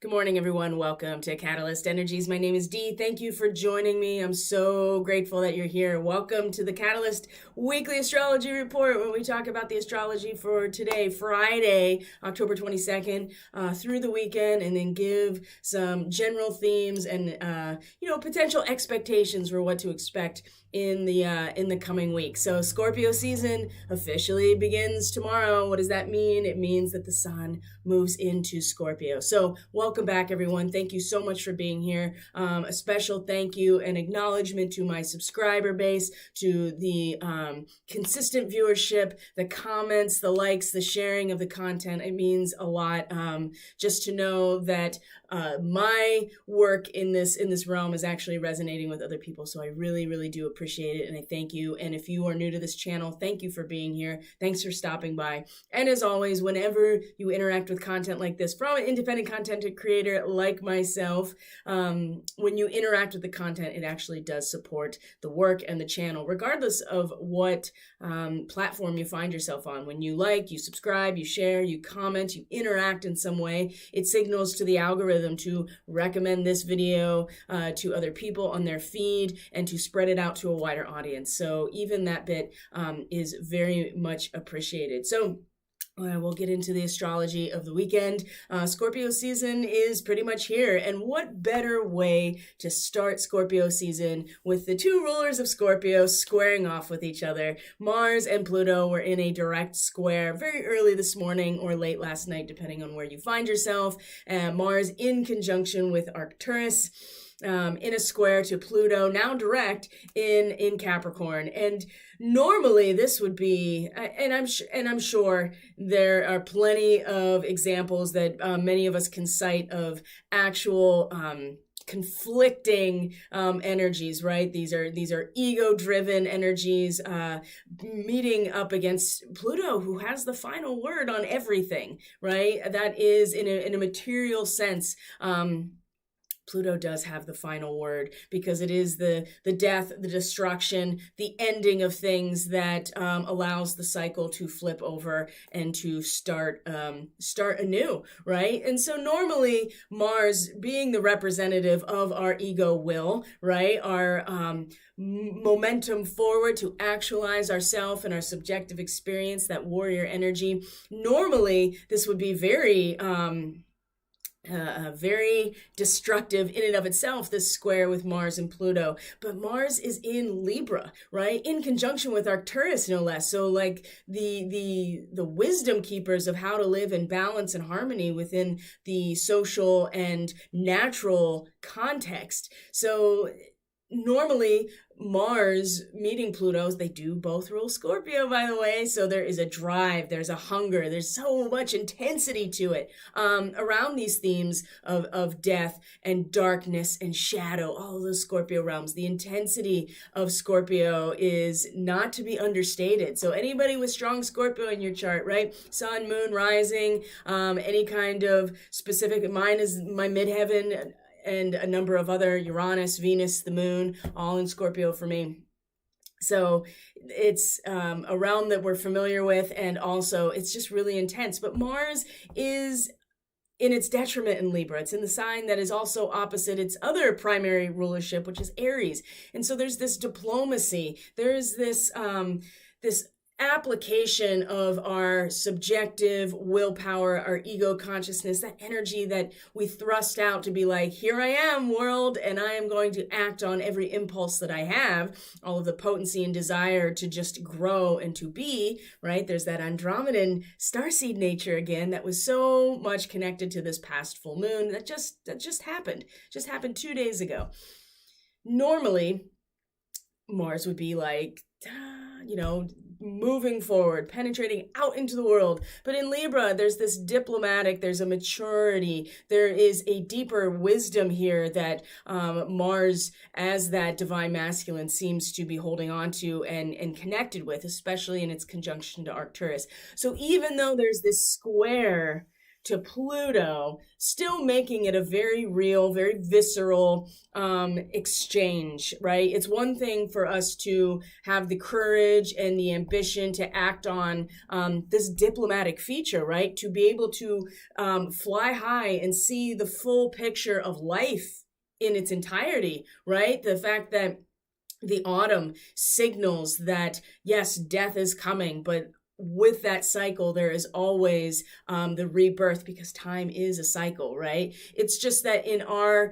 Good morning, everyone. Welcome to Catalyst Energies. My name is Dee. Thank you for joining me. I'm so grateful that you're here. Welcome to the Catalyst Weekly Astrology Report, where we talk about the astrology for today, Friday, October 22nd, through the weekend, and then give some general themes and potential expectations for what to expect in the coming week. So Scorpio season officially begins tomorrow. What does that mean? It means that the sun moves into Scorpio. So welcome back, everyone. Thank you so much for being here. A special thank you and acknowledgement to my subscriber base, to the consistent viewership, the comments, the likes, the sharing of the content. It means a lot just to know that my work in this realm is actually resonating with other people. So I really, really do appreciate it, and I thank you. And if you are new to this channel, thank you for being here. Thanks for stopping by. And as always, whenever you interact with content like this from an independent content creator like myself, when you interact with the content, it actually does support the work and the channel, regardless of what platform you find yourself on. When you like, you subscribe, you share, you comment, you interact in some way, it signals to the algorithm to recommend this video to other people on their feed and to spread it out to a wider audience. So even that bit is very much appreciated. So we'll get into the astrology of the weekend. Scorpio season is pretty much here. And what better way to start Scorpio season with the two rulers of Scorpio squaring off with each other? Mars and Pluto were in a direct square very early this morning or late last night, depending on where you find yourself. Mars in conjunction with Arcturus. In a square to Pluto, now direct in Capricorn. And normally this would be, and I'm sure there are plenty of examples that many of us can cite of actual conflicting energies, right? These are ego-driven energies meeting up against Pluto, who has the final word on everything, right? That is in a material sense. Pluto does have the final word because it is the death, the destruction, the ending of things that allows the cycle to flip over and to start anew, right? And so normally Mars, being the representative of our ego will, right, our momentum forward to actualize ourself and our subjective experience, that warrior energy, normally this would be very very destructive in and of itself, this square with Mars and Pluto. But Mars is in Libra, right? In conjunction with Arcturus, no less. So like the wisdom keepers of how to live in balance and harmony within the social and natural context. So normally Mars meeting Pluto, they do both rule Scorpio, by the way. So there is a drive, there's a hunger, there's so much intensity to it around these themes of death and darkness and shadow, all of those Scorpio realms. The intensity of Scorpio is not to be understated. So anybody with strong Scorpio in your chart, right? Sun, moon, rising, any kind of specific, mine is my midheaven, and a number of other, Uranus, Venus, the moon, all in Scorpio for me. So it's a realm that we're familiar with, and also it's just really intense. But Mars is in its detriment in Libra. It's in the sign that is also opposite its other primary rulership, which is Aries. And so there's this diplomacy. There's this this application of our subjective willpower, our ego consciousness, that energy that we thrust out to be like, here I am, world, and I am going to act on every impulse that I have, all of the potency and desire to just grow and to be, right? There's that Andromedan starseed nature again that was so much connected to this past full moon that just happened 2 days ago. Normally, Mars would be like, moving forward, penetrating out into the world. But in Libra, there's this diplomatic, there's a maturity, there is a deeper wisdom here that Mars, as that divine masculine, seems to be holding on to and connected with, especially in its conjunction to Arcturus. So even though there's this square to Pluto, still making it a very real, very visceral exchange, right? It's one thing for us to have the courage and the ambition to act on this diplomatic feature, right? To be able to fly high and see the full picture of life in its entirety, right? The fact that the autumn signals that, yes, death is coming, but with that cycle, there is always the rebirth, because time is a cycle, right? It's just that in our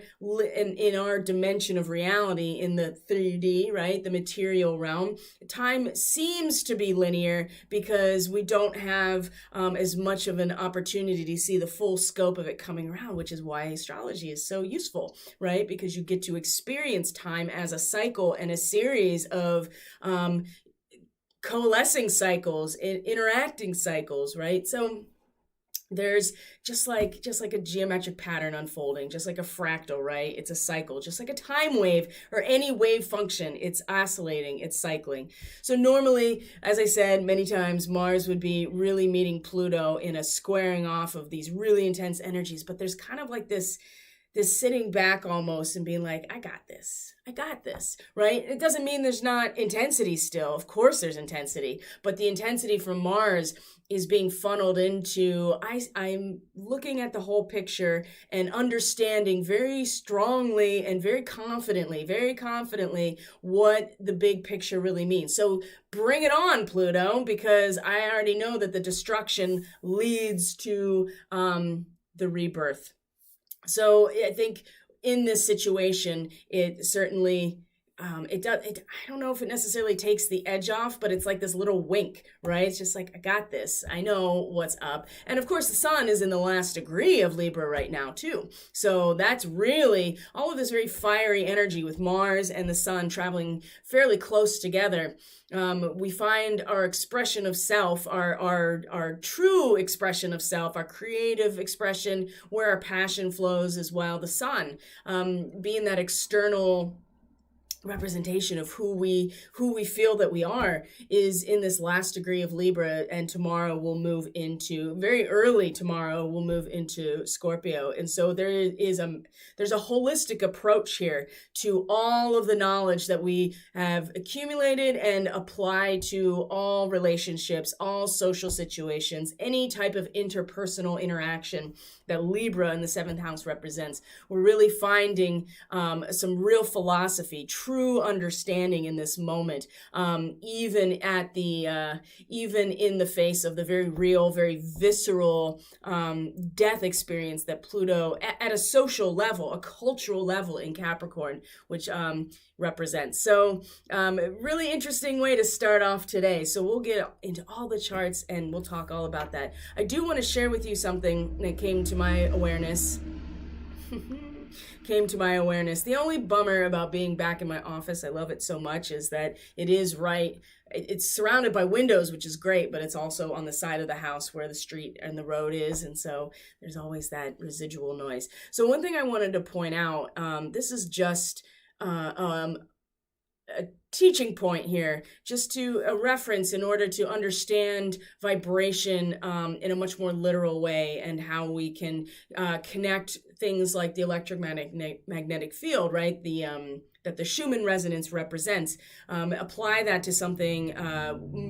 dimension of reality, in the 3D, right, the material realm, time seems to be linear because we don't have as much of an opportunity to see the full scope of it coming around, which is why astrology is so useful, right? Because you get to experience time as a cycle and a series of coalescing cycles, interacting cycles, right? So there's just like a geometric pattern unfolding, just like a fractal, right? It's a cycle, just like a time wave or any wave function. It's oscillating, it's cycling. So normally, as I said many times, Mars would be really meeting Pluto in a squaring off of these really intense energies, but there's kind of like this sitting back almost and being like, I got this, right? It doesn't mean there's not intensity still. Of course there's intensity, but the intensity from Mars is being funneled into, I'm looking at the whole picture and understanding very strongly and very confidently what the big picture really means. So bring it on, Pluto, because I already know that the destruction leads to the rebirth. So I think in this situation, it certainly, I don't know if it necessarily takes the edge off, but it's like this little wink, right? It's just like, I got this. I know what's up. And of course, the sun is in the last degree of Libra right now, too. So that's really all of this very fiery energy with Mars and the sun traveling fairly close together. We find our expression of self, our true expression of self, our creative expression, where our passion flows as well. The sun being that external representation of who we feel that we are is in this last degree of Libra, and tomorrow we'll move into, very early tomorrow, we'll move into Scorpio. And so there's a holistic approach here to all of the knowledge that we have accumulated and apply to all relationships, all social situations, any type of interpersonal interaction that Libra in the 7th house represents. We're really finding some real philosophy, true understanding in this moment, even in the face of the very real, very visceral death experience that Pluto, at a social level, a cultural level in Capricorn, which represents. So really interesting way to start off today. So we'll get into all the charts and we'll talk all about that. I do want to share with you something that came to my awareness. The only bummer about being back in my office, I love it so much, is that it is right. It's surrounded by windows, which is great, but it's also on the side of the house where the street and the road is. And so there's always that residual noise. So one thing I wanted to point out, this is just a teaching point here, just to a reference in order to understand vibration in a much more literal way, and how we can connect things like the electromagnetic field, right? That the Schumann resonance represents, apply that to something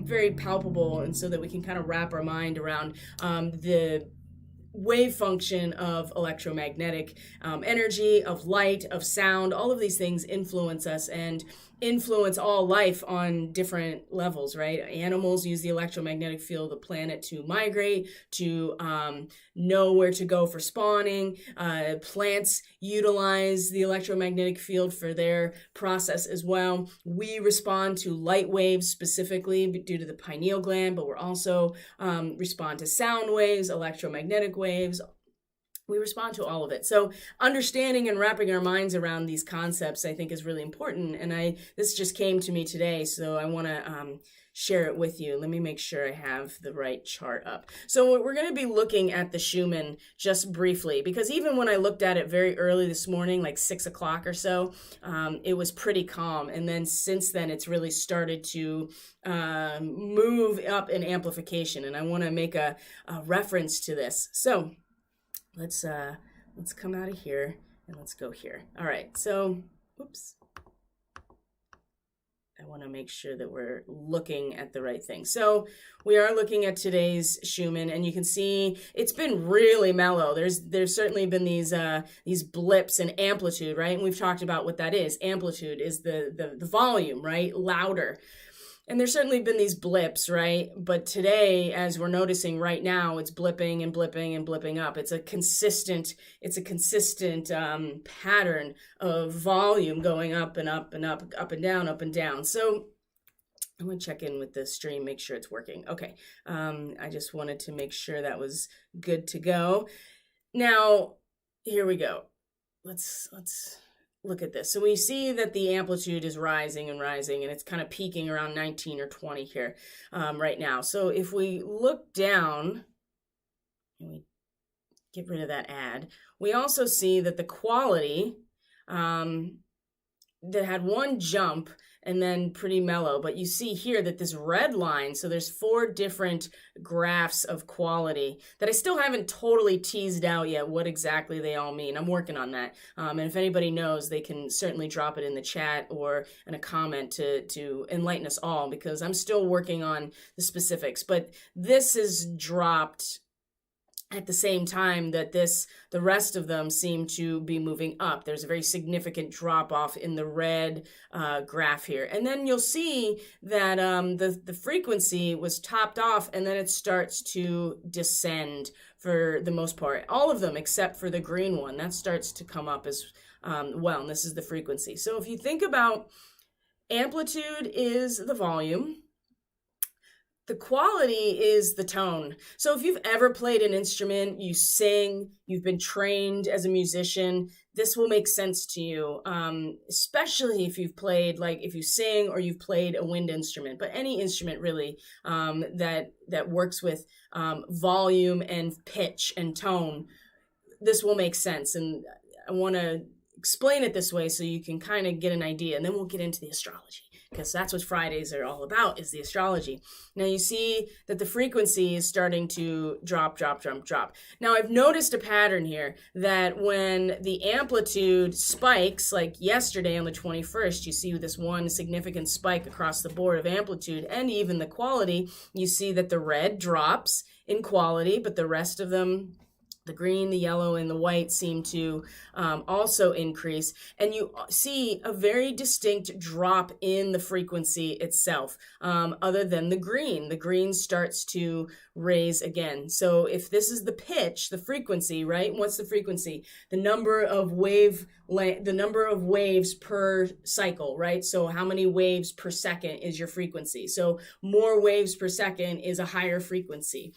very palpable, and so that we can kind of wrap our mind around the wave function of electromagnetic energy, of light, of sound. All of these things influence us and influence all life on different levels, right? Animals use the electromagnetic field of the planet to migrate, to know where to go for spawning. Plants utilize the electromagnetic field for their process as well. We respond to light waves specifically due to the pineal gland, but we're also respond to sound waves, electromagnetic waves. We respond to all of it. So understanding and wrapping our minds around these concepts, I think, is really important. And this just came to me today, so I want to share it with you. Let me make sure I have the right chart up. So we're going to be looking at the Schumann just briefly, because even when I looked at it very early this morning, like 6 o'clock or so, it was pretty calm. And then since then, it's really started to move up in amplification. And I want to make a reference to this. So let's come out of here and let's go here. All right, so, oops. I want to make sure that we're looking at the right thing. So we are looking at today's Schumann, and you can see it's been really mellow. There's certainly been these blips in amplitude, right? And we've talked about what that is. Amplitude is the volume, right? Louder. And there's certainly been these blips, right? But today, as we're noticing right now, it's blipping and blipping and blipping up. It's a consistent pattern of volume going up and up and up, up and down, up and down. So I'm gonna check in with the stream, make sure it's working. Okay, I just wanted to make sure that was good to go. Now, here we go. Let's look at this. So we see that the amplitude is rising and rising, and it's kind of peaking around 19 or 20 here right now. So if we look down and we get rid of that ad, we also see that the quality that had one jump and then pretty mellow, but you see here that this red line, so there's 4 different graphs of quality that I still haven't totally teased out yet what exactly they all mean. I'm working on that. And if anybody knows, they can certainly drop it in the chat or in a comment to enlighten us all, because I'm still working on the specifics. But this is dropped at the same time that the rest of them seem to be moving up. There's a very significant drop off in the red graph here. And then you'll see that the frequency was topped off, and then it starts to descend for the most part. All of them except for the green one. That starts to come up as well, and this is the frequency. So if you think about amplitude is the volume, the quality is the tone. So if you've ever played an instrument, you sing, you've been trained as a musician, this will make sense to you, especially if you've played, like if you sing or you've played a wind instrument, but any instrument really that works with volume and pitch and tone, this will make sense. And I want to explain it this way so you can kind of get an idea, and then we'll get into the astrology, because that's what Fridays are all about, is the astrology. Now you see that the frequency is starting to drop. Now I've noticed a pattern here that when the amplitude spikes, like yesterday on the 21st, you see this one significant spike across the board of amplitude, and even the quality, you see that the red drops in quality, but the rest of them, the green, the yellow, and the white, seem to also increase. And you see a very distinct drop in the frequency itself, other than the green. The green starts to raise again. So if this is the pitch, the frequency, right? What's the frequency? The number of waves per cycle, right? So how many waves per second is your frequency? So more waves per second is a higher frequency,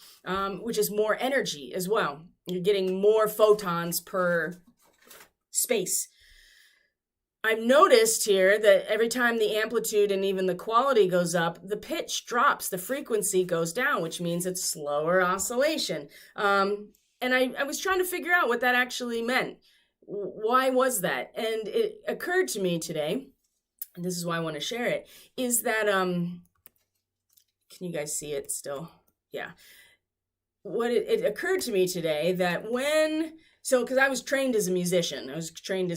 which is more energy as well. You're getting more photons per space. I've noticed here that every time the amplitude and even the quality goes up, the pitch drops, the frequency goes down, which means it's slower oscillation. And I was trying to figure out what that actually meant. Why was that? And it occurred to me today, and this is why I want to share it, is that, can you guys see it still? Yeah. It occurred to me today that because I was trained as a musician, I was trained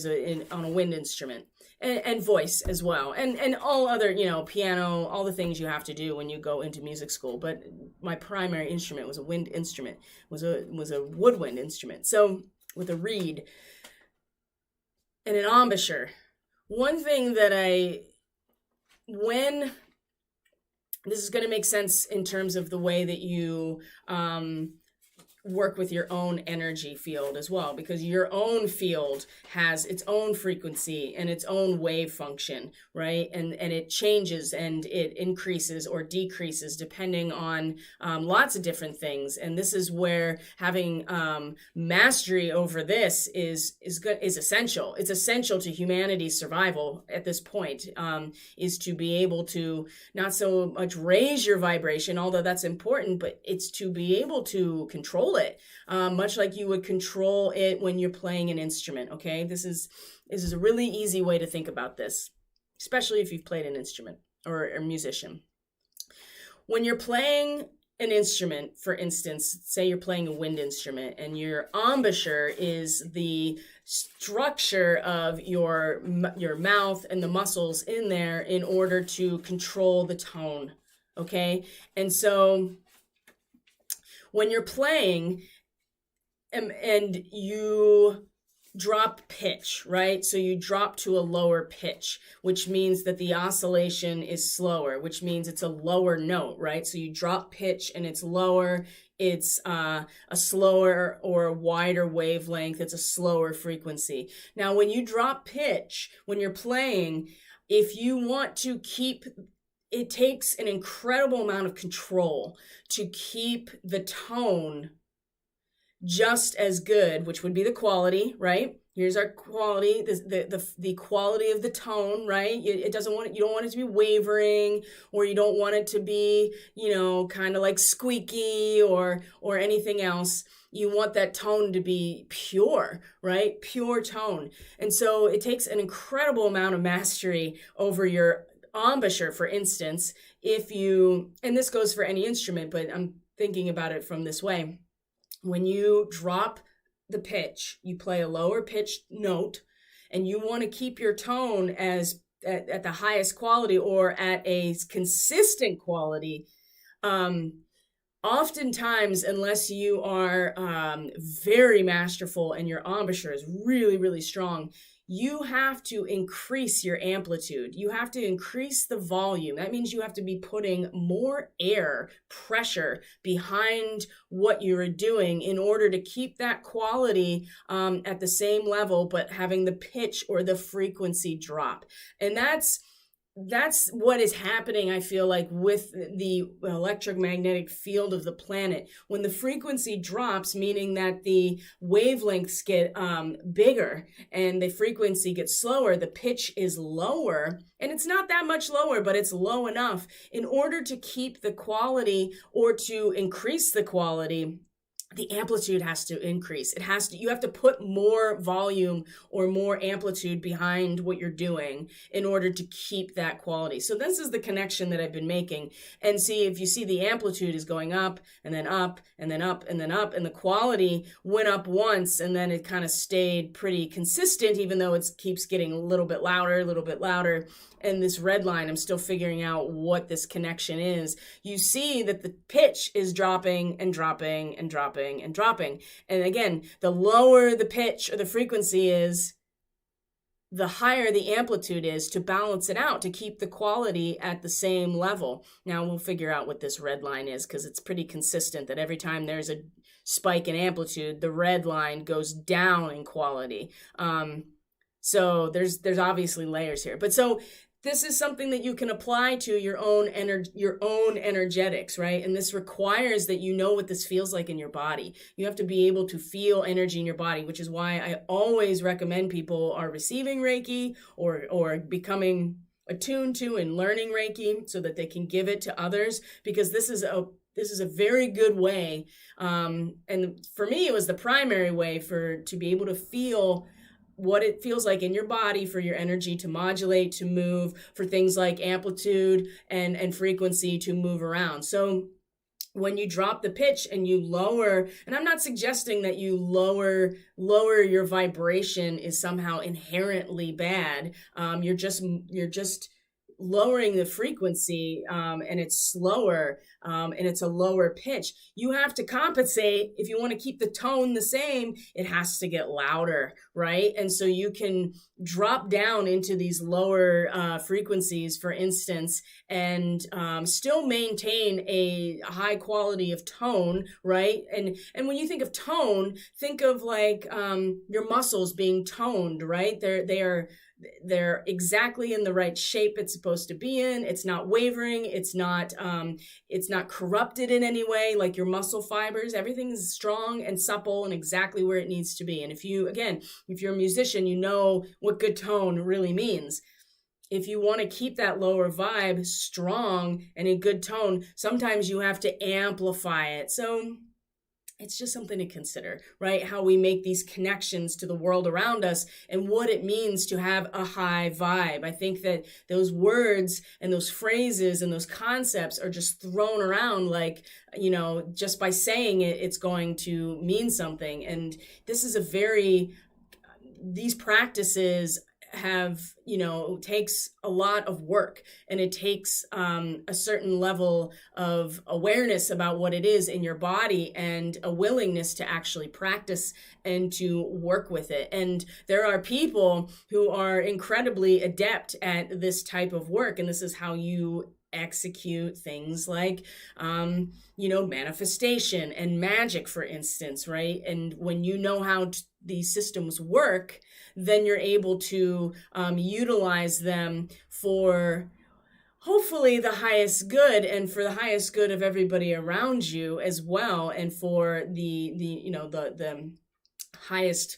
on a wind instrument and voice as well, and all other, piano, all the things you have to do when you go into music school. But my primary instrument was a wind instrument, was a woodwind instrument. So with a reed and an embouchure. One thing that this is going to make sense in terms of the way that you work with your own energy field as well, because your own field has its own frequency and its own wave function, right? And it changes and it increases or decreases depending on lots of different things. And this is where having mastery over this is essential. It's essential to humanity's survival at this point, is to be able to not so much raise your vibration, although that's important, but it's to be able to control it, much like you would control it when you're playing an instrument. Okay, this is a really easy way to think about this, especially if you've played an instrument or a musician. When you're playing an instrument, for instance, say you're playing a wind instrument, and your embouchure is the structure of your mouth and the muscles in there in order to control the tone. Okay? And so when you're playing and you drop pitch, right? So you drop to a lower pitch, which means that the oscillation is slower, which means it's a lower note, right? So you drop pitch and it's lower. It's a slower or wider wavelength. It's a slower frequency. Now, when you drop pitch, when you're playing, if you want to keep, it takes an incredible amount of control to keep the tone just as good, which would be the quality, right? Here's our quality, the quality of the tone, right? You don't want it to be wavering, or you don't want it to be, kind of like squeaky or anything else. You want that tone to be pure, right? Pure tone. And so it takes an incredible amount of mastery over your embouchure, for instance, and this goes for any instrument, but I'm thinking about it from this way. When you drop the pitch, you play a lower pitched note, and you want to keep your tone at the highest quality or at a consistent quality. Oftentimes, unless you are very masterful and your embouchure is really, really strong, you have to increase your amplitude. You have to increase the volume. That means you have to be putting more air pressure behind what you're doing in order to keep that quality at the same level, but having the pitch or the frequency drop. And that's what is happening, I feel like, with the electromagnetic field of the planet. When the frequency drops, meaning that the wavelengths get bigger and the frequency gets slower, the pitch is lower, and it's not that much lower, but it's low enough in order to keep the quality or to increase the quality. The amplitude has to increase. You have to put more volume or more amplitude behind what you're doing in order to keep that quality. So this is the connection that I've been making. And see, if you see the amplitude is going up and then up and then up and then up, and the quality went up once and then it kind of stayed pretty consistent, even though it keeps getting a little bit louder. And this red line, I'm still figuring out what this connection is. You see that the pitch is dropping and dropping and dropping and dropping. And again, the lower the pitch or the frequency is, the higher the amplitude is to balance it out, to keep the quality at the same level. Now we'll figure out what this red line is, because it's pretty consistent that every time there's a spike in amplitude, the red line goes down in quality. So there's obviously layers here. But so this is something that you can apply to your own energetics, right? And this requires that you know what this feels like in your body. You have to be able to feel energy in your body, which is why I always recommend people are receiving Reiki or becoming attuned to and learning Reiki so that they can give it to others, because this is a very good way. And for me, it was the primary way to be able to feel what it feels like in your body, for your energy to modulate, to move, for things like amplitude and frequency to move around. So when you drop the pitch and you lower, and I'm not suggesting that you lower your vibration is somehow inherently bad. You're just lowering the frequency, and it's slower, and it's a lower pitch. You have to compensate. If you want to keep the tone the same, it has to get louder, right? And so you can drop down into these lower frequencies, for instance, and still maintain a high quality of tone, right? And when you think of tone, think of like your muscles being toned, right? They're exactly in the right shape it's supposed to be in. It's not wavering. It's not corrupted in any way. Like your muscle fibers, everything is strong and supple and exactly where it needs to be. And if you're a musician, you know what good tone really means. If you want to keep that lower vibe strong and in good tone, sometimes you have to amplify it. So it's just something to consider, right? How we make these connections to the world around us and what it means to have a high vibe. I think that those words and those phrases and those concepts are just thrown around like, just by saying it, it's going to mean something. And this is these practices takes a lot of work, and it takes a certain level of awareness about what it is in your body and a willingness to actually practice and to work with it. And there are people who are incredibly adept at this type of work, and this is how you execute things like manifestation and magic, for instance, right? And when you know how these systems work, then you're able to utilize them for hopefully the highest good, and for the highest good of everybody around you as well, and for the highest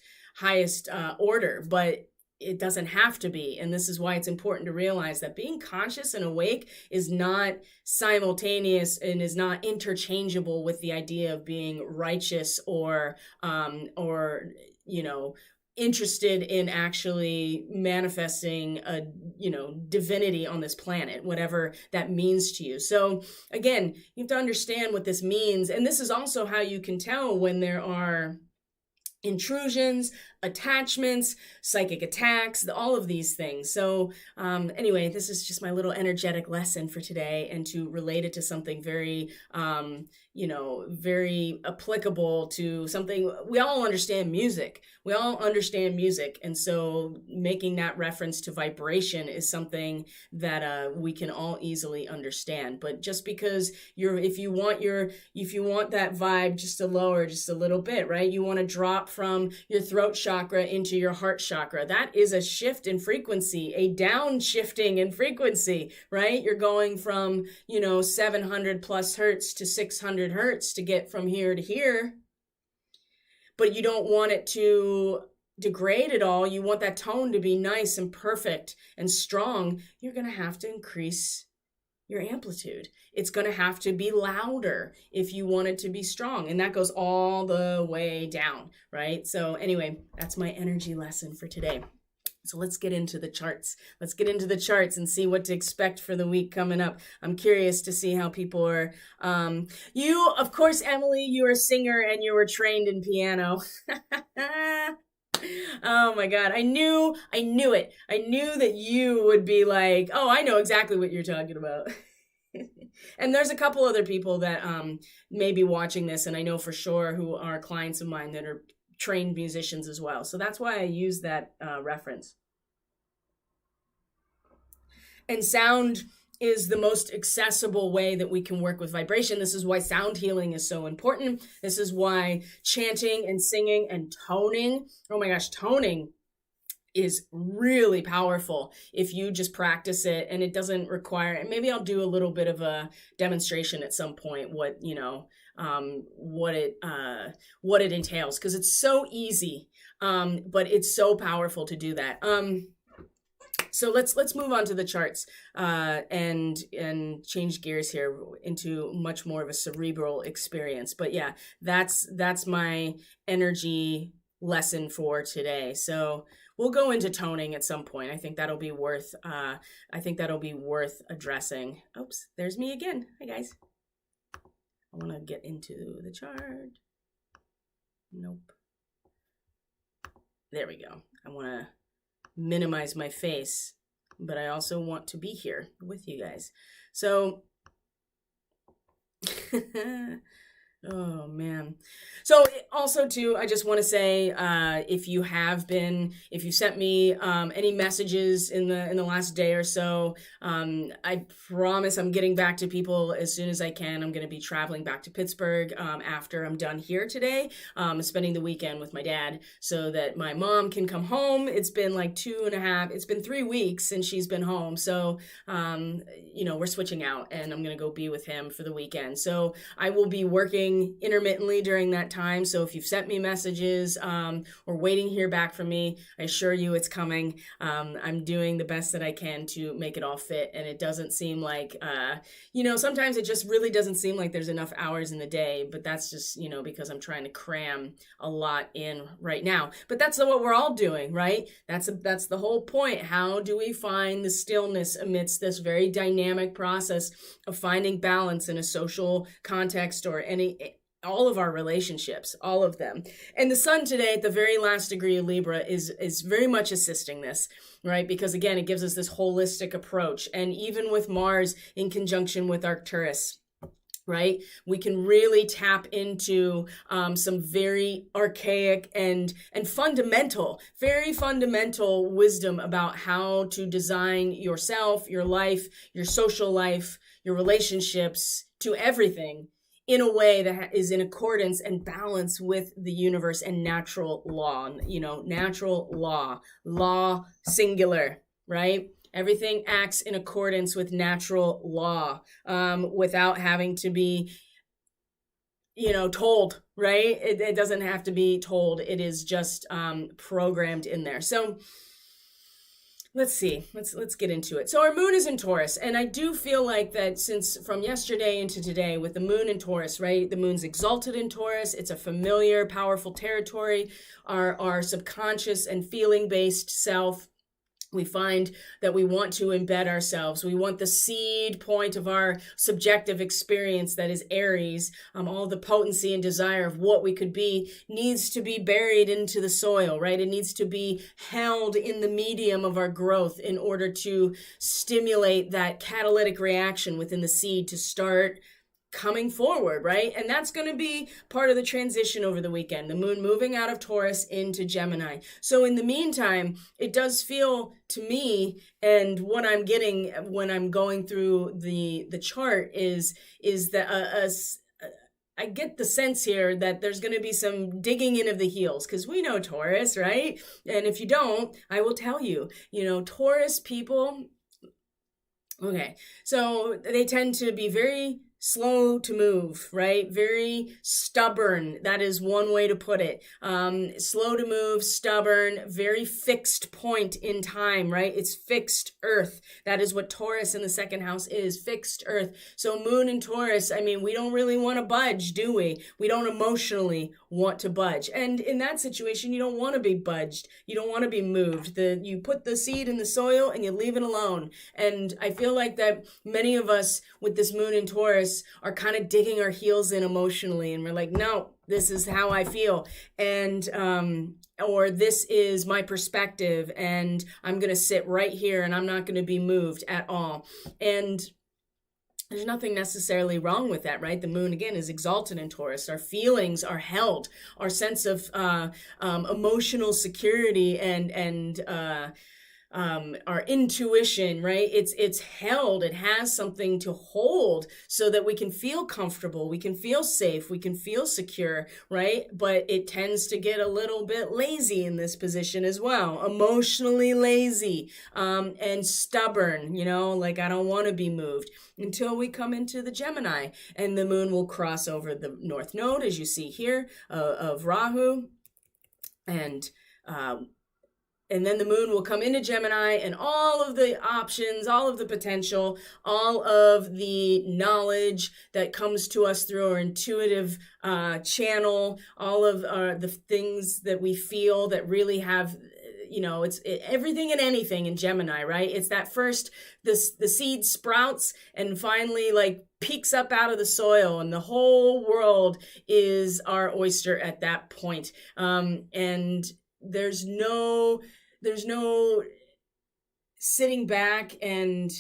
order. But it doesn't have to be. And this is why it's important to realize that being conscious and awake is not simultaneous and is not interchangeable with the idea of being righteous or interested in actually manifesting a divinity on this planet, whatever that means to you. So again, you have to understand what this means. And this is also how you can tell when there are intrusions, attachments, psychic attacks, all of these things. So anyway, this is just my little energetic lesson for today, and to relate it to something very, very applicable to something. We all understand music. We all understand music. And so making that reference to vibration is something that we can all easily understand. But just because if you want that vibe just to lower just a little bit, right? You want to drop from your throat chakra into your heart chakra. That is a shift in frequency, a downshifting in frequency, right? You're going from, 700 plus hertz to 600 hertz to get from here to here. But you don't want it to degrade at all. You want that tone to be nice and perfect and strong. You're going to have to increase your amplitude. It's going to have to be louder if you want it to be strong. And that goes all the way down, right? So anyway, that's my energy lesson for today. So let's get into the charts. Let's get into the charts and see what to expect for the week coming up. I'm curious to see how people are. You, of course, Emily, you are a singer and you were trained in piano. Oh my God. I knew it. I knew that you would be like, oh, I know exactly what you're talking about. And there's a couple other people that may be watching this, and I know for sure who are clients of mine that are trained musicians as well. So that's why I use that reference. And sound is the most accessible way that we can work with vibration. This is why sound healing is so important. This is why chanting and singing and toning, oh my gosh, toning is really powerful if you just practice it, and it doesn't require, and maybe I'll do a little bit of a demonstration at some point, what it entails, because it's so easy, but it's so powerful to do that. So let's move on to the charts and change gears here into much more of a cerebral experience. But yeah, that's my energy lesson for today. So we'll go into toning at some point. I think that'll be worth addressing. Oops, there's me again. Hi guys. I want to get into the chart. Nope. There we go. I want to minimize my face, but I also want to be here with you guys. So oh man. So also too, I just want to say, if you sent me any messages in the last day or so, I promise I'm getting back to people as soon as I can. I'm going to be traveling back to Pittsburgh after I'm done here today, spending the weekend with my dad so that my mom can come home. It's been like 3 weeks since she's been home. So, we're switching out, and I'm going to go be with him for the weekend. So I will be working responding intermittently during that time. So if you've sent me messages or waiting to hear back from me, I assure you it's coming. I'm doing the best that I can to make it all fit. And it doesn't seem like, sometimes it just really doesn't seem like there's enough hours in the day, but that's just, because I'm trying to cram a lot in right now. But that's what we're all doing, right? That's the whole point. How do we find the stillness amidst this very dynamic process of finding balance in a social context or all of our relationships, all of them. And the sun today at the very last degree of Libra is very much assisting this, right? Because again, it gives us this holistic approach. And even with Mars in conjunction with Arcturus, right, we can really tap into some very archaic and very fundamental wisdom about how to design yourself, your life, your social life, your relationships, to everything in a way that is in accordance and balance with the universe and natural law, natural law singular, right? Everything acts in accordance with natural law, without having to be, told, right? It doesn't have to be told. It is just programmed in there. So let's see, let's get into it. So our moon is in Taurus, and I do feel like that since from yesterday into today with the moon in Taurus, right? The moon's exalted in Taurus. It's a familiar, powerful territory. Our subconscious and feeling-based self, we find that we want to embed ourselves. We want the seed point of our subjective experience, that is Aries, all the potency and desire of what we could be needs to be buried into the soil, right? It needs to be held in the medium of our growth in order to stimulate that catalytic reaction within the seed to start coming forward, right? And that's going to be part of the transition over the weekend, the moon moving out of Taurus into Gemini. So in the meantime, it does feel to me, and what I'm getting when I'm going through the chart is that I get the sense here that there's going to be some digging in of the heels, because we know Taurus, right? And if you don't, I will tell you, Taurus people, okay, so they tend to be very slow to move, right? Very stubborn. That is one way to put it. Slow to move, stubborn, very fixed point in time, right? It's fixed earth. That is what Taurus in the second house is, fixed earth. So moon in Taurus, we don't really want to budge, do we? We don't emotionally want to budge. And in that situation, you don't want to be budged. You don't want to be moved. You put the seed in the soil and you leave it alone. And I feel like that many of us with this moon in Taurus are kind of digging our heels in emotionally, and we're like, no, this is how I feel, and or this is my perspective, and I'm going to sit right here and I'm not going to be moved at all. And there's nothing necessarily wrong with that, right? The moon, again, is exalted in Taurus. Our feelings are held. Our sense of emotional security and our intuition, right? It's held. It has something to hold so that we can feel comfortable, we can feel safe, we can feel secure, right? But it tends to get a little bit lazy in this position as well, emotionally lazy, and stubborn, like I don't want to be moved, until we come into the Gemini, and the moon will cross over the North Node, as you see here, of Rahu, and then the moon will come into Gemini, and all of the options, all of the potential, all of the knowledge that comes to us through our intuitive channel, all of the things that we feel that really have, it's everything and anything in Gemini, right? It's that first, the seed sprouts and finally peeks up out of the soil, and the whole world is our oyster at that point. And there's no sitting back and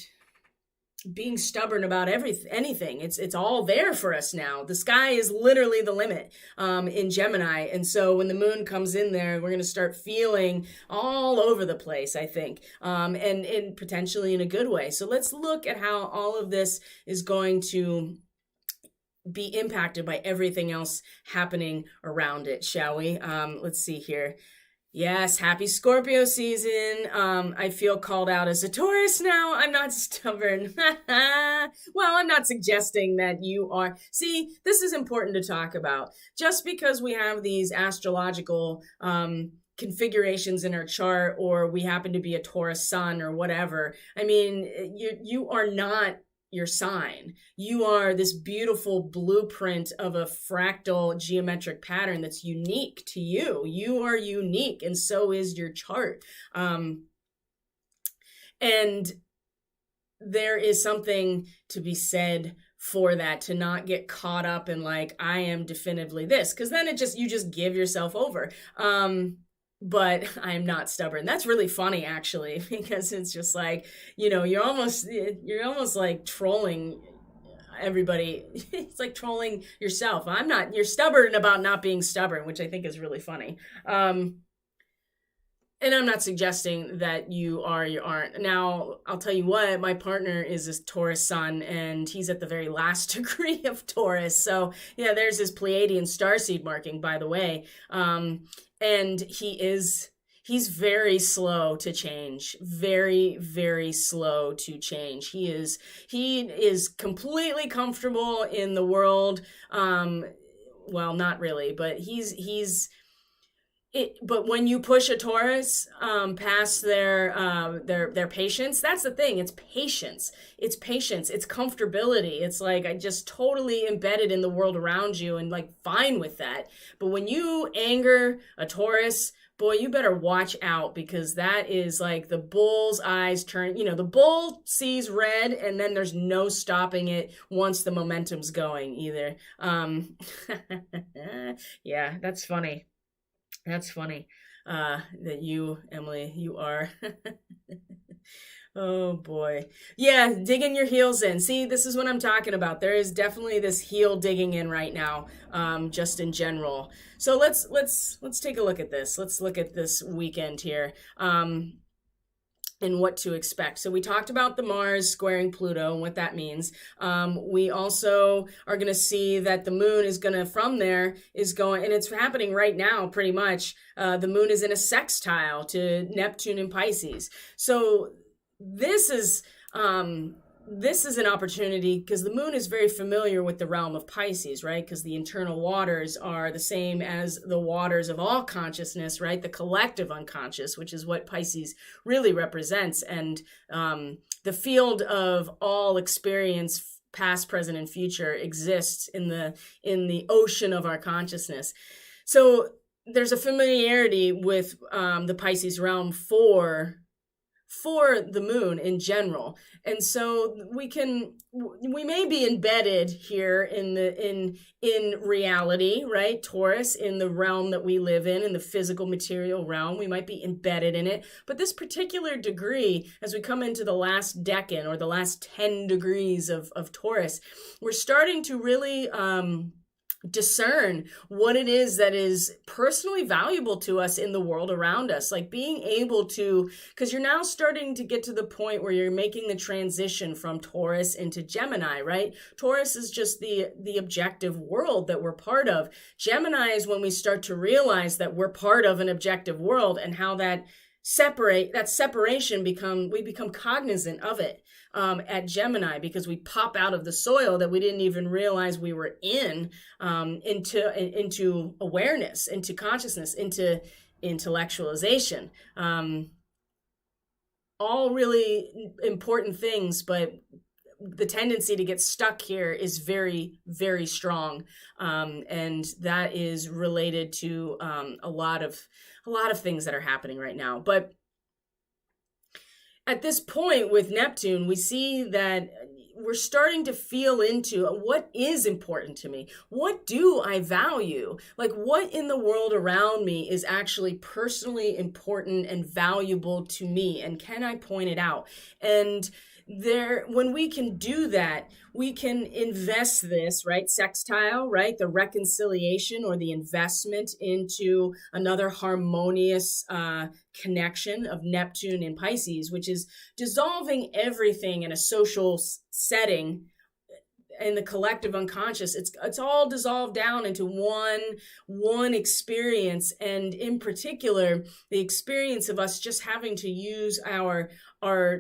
being stubborn about anything. It's all there for us now. The sky is literally the limit in Gemini. And so when the moon comes in there, we're going to start feeling all over the place, I think, and potentially in a good way. So let's look at how all of this is going to be impacted by everything else happening around it, shall we? Let's see here. Yes, happy Scorpio season. I feel called out as a Taurus now. I'm not stubborn. Well, I'm not suggesting that you are. See, this is important to talk about. Just because we have these astrological configurations in our chart, or we happen to be a Taurus sun or whatever, I mean, you are not your sign. You are this beautiful blueprint of a fractal geometric pattern that's unique to you. You are unique, and so is your chart. And there is something to be said for that, to not get caught up in like, I am definitively this, because then you just give yourself over. But I'm not stubborn. That's really funny, actually, because it's just like, you're almost like trolling everybody. It's like trolling yourself. You're stubborn about not being stubborn, which I think is really funny. And I'm not suggesting that you are, you aren't. Now, I'll tell you what, my partner is a Taurus sun, and he's at the very last degree of Taurus. So, yeah, there's his Pleiadian starseed marking, by the way. And he's very slow to change. Very, very slow to change. He is completely comfortable in the world. Well, not really, but but when you push a Taurus past their patience, that's the thing. It's patience. It's patience. It's comfortability. It's like I just totally embedded in the world around you and like fine with that. But when you anger a Taurus, boy, you better watch out, because that is like the bull's eyes turn. The bull sees red, and then there's no stopping it once the momentum's going either. Yeah, that's funny. That's funny that you, Emily, you are. Oh boy. Yeah, digging your heels in. See, this is what I'm talking about. There is definitely this heel digging in right now, just in general. So let's take a look at this. Let's look at this weekend here. And what to expect. So we talked about the Mars squaring Pluto and what that means. We also are going to see that the moon is going to, from there, is going, and it's happening right now pretty much. The moon is in a sextile to Neptune in Pisces. So this is an opportunity, because the moon is very familiar with the realm of Pisces, right? Because the internal waters are the same as the waters of all consciousness, right? The collective unconscious, which is what Pisces really represents. And the field of all experience, past, present, and future, exists in the ocean of our consciousness. So there's a familiarity with the Pisces realm for the moon in general. And so we may be embedded here in reality, right? Taurus, in the realm that we live in the physical material realm, we might be embedded in it. But this particular degree, as we come into the last decan, or the last 10 degrees of Taurus, we're starting to really discern what it is that is personally valuable to us in the world around us. Like being able to, because you're now starting to get to the point where you're making the transition from Taurus into Gemini, right? Taurus is just the objective world that we're part of. Gemini is when we start to realize that we're part of an objective world, and how that separation we become cognizant of it at Gemini, because we pop out of the soil that we didn't even realize we were into awareness, into consciousness, into intellectualization. All really important things, but the tendency to get stuck here is very, very strong, and that is related to a lot of things that are happening right now. But at this point with Neptune, we see that we're starting to feel into what is important to me. What do I value? Like, what in the world around me is actually personally important and valuable to me? And can I point it out? And when we can do that, we can invest this, right? Sextile, right? The reconciliation or the investment into another harmonious connection of Neptune and Pisces, which is dissolving everything in a social setting in the collective unconscious, it's all dissolved down into one experience. And in particular, the experience of us just having to use our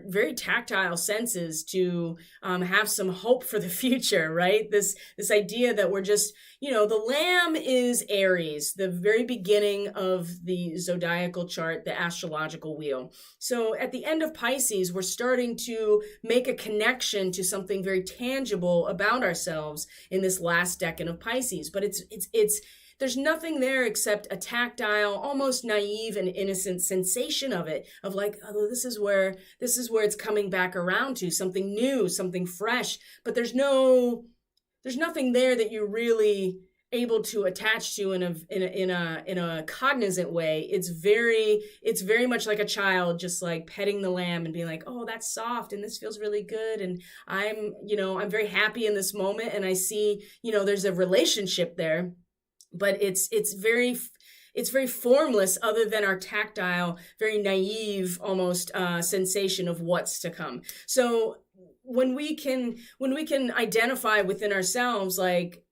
very tactile senses to have some hope for the future, right? This idea that we're just, the lamb is Aries, the very beginning of the zodiacal chart, the astrological wheel. So at the end of Pisces, we're starting to make a connection to something very tangible about ourselves in this last decan of Pisces. But it's there's nothing there except a tactile, almost naive and innocent sensation of it, of like, oh, this is where it's coming back around to, something new, something fresh. But there's nothing there that you're really able to attach to in a cognizant way. It's very much like a child just like petting the lamb and being like, oh, that's soft and this feels really good, and I'm very happy in this moment, and I see, there's a relationship there. But it's very formless, other than our tactile, very naive, almost sensation of what's to come. So when we can identify within ourselves, like,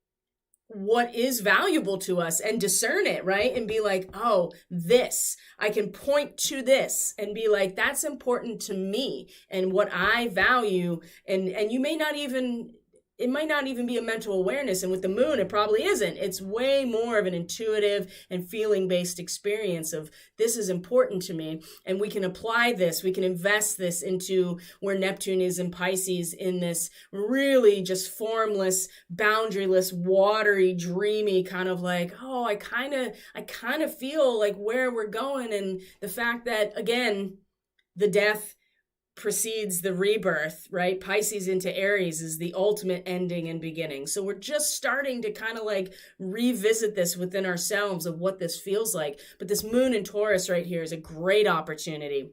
what is valuable to us and discern it, right? And be like, oh, this, I can point to this and be like, that's important to me and what I value. And you may not even, it might not even be a mental awareness. And with the moon, it probably isn't. It's way more of an intuitive and feeling-based experience of, this is important to me. And we can apply this, we can invest this into where Neptune is in Pisces, in this really just formless, boundaryless, watery, dreamy kind of like, oh, I kind of feel like where we're going. And the fact that, again, the death precedes the rebirth, right? Pisces into Aries is the ultimate ending and beginning. So we're just starting to kind of like revisit this within ourselves of what this feels like. But this moon in Taurus right here is a great opportunity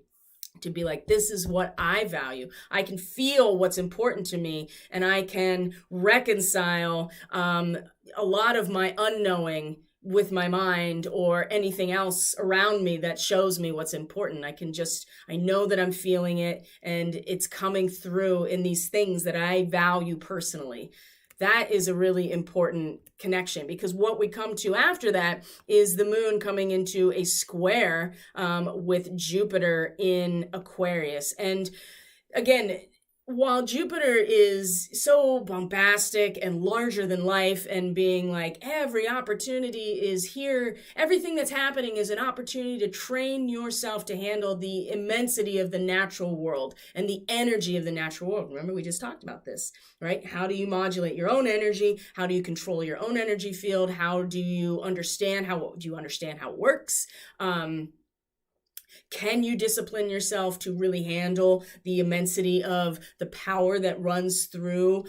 to be like, this is what I value. I can feel what's important to me, and I can reconcile a lot of my unknowing with my mind or anything else around me that shows me what's important. I know that I'm feeling it, and it's coming through in these things that I value personally. That is a really important connection, because what we come to after that is the moon coming into a square with Jupiter in Aquarius. And again, while Jupiter is so bombastic and larger than life and being like, every opportunity is here, everything that's happening is an opportunity to train yourself to handle the immensity of the natural world and the energy of the natural world. Remember, we just talked about this, right? How do you modulate your own energy? How do you control your own energy field? How do you understand how it works? Can you discipline yourself to really handle the immensity of the power that runs through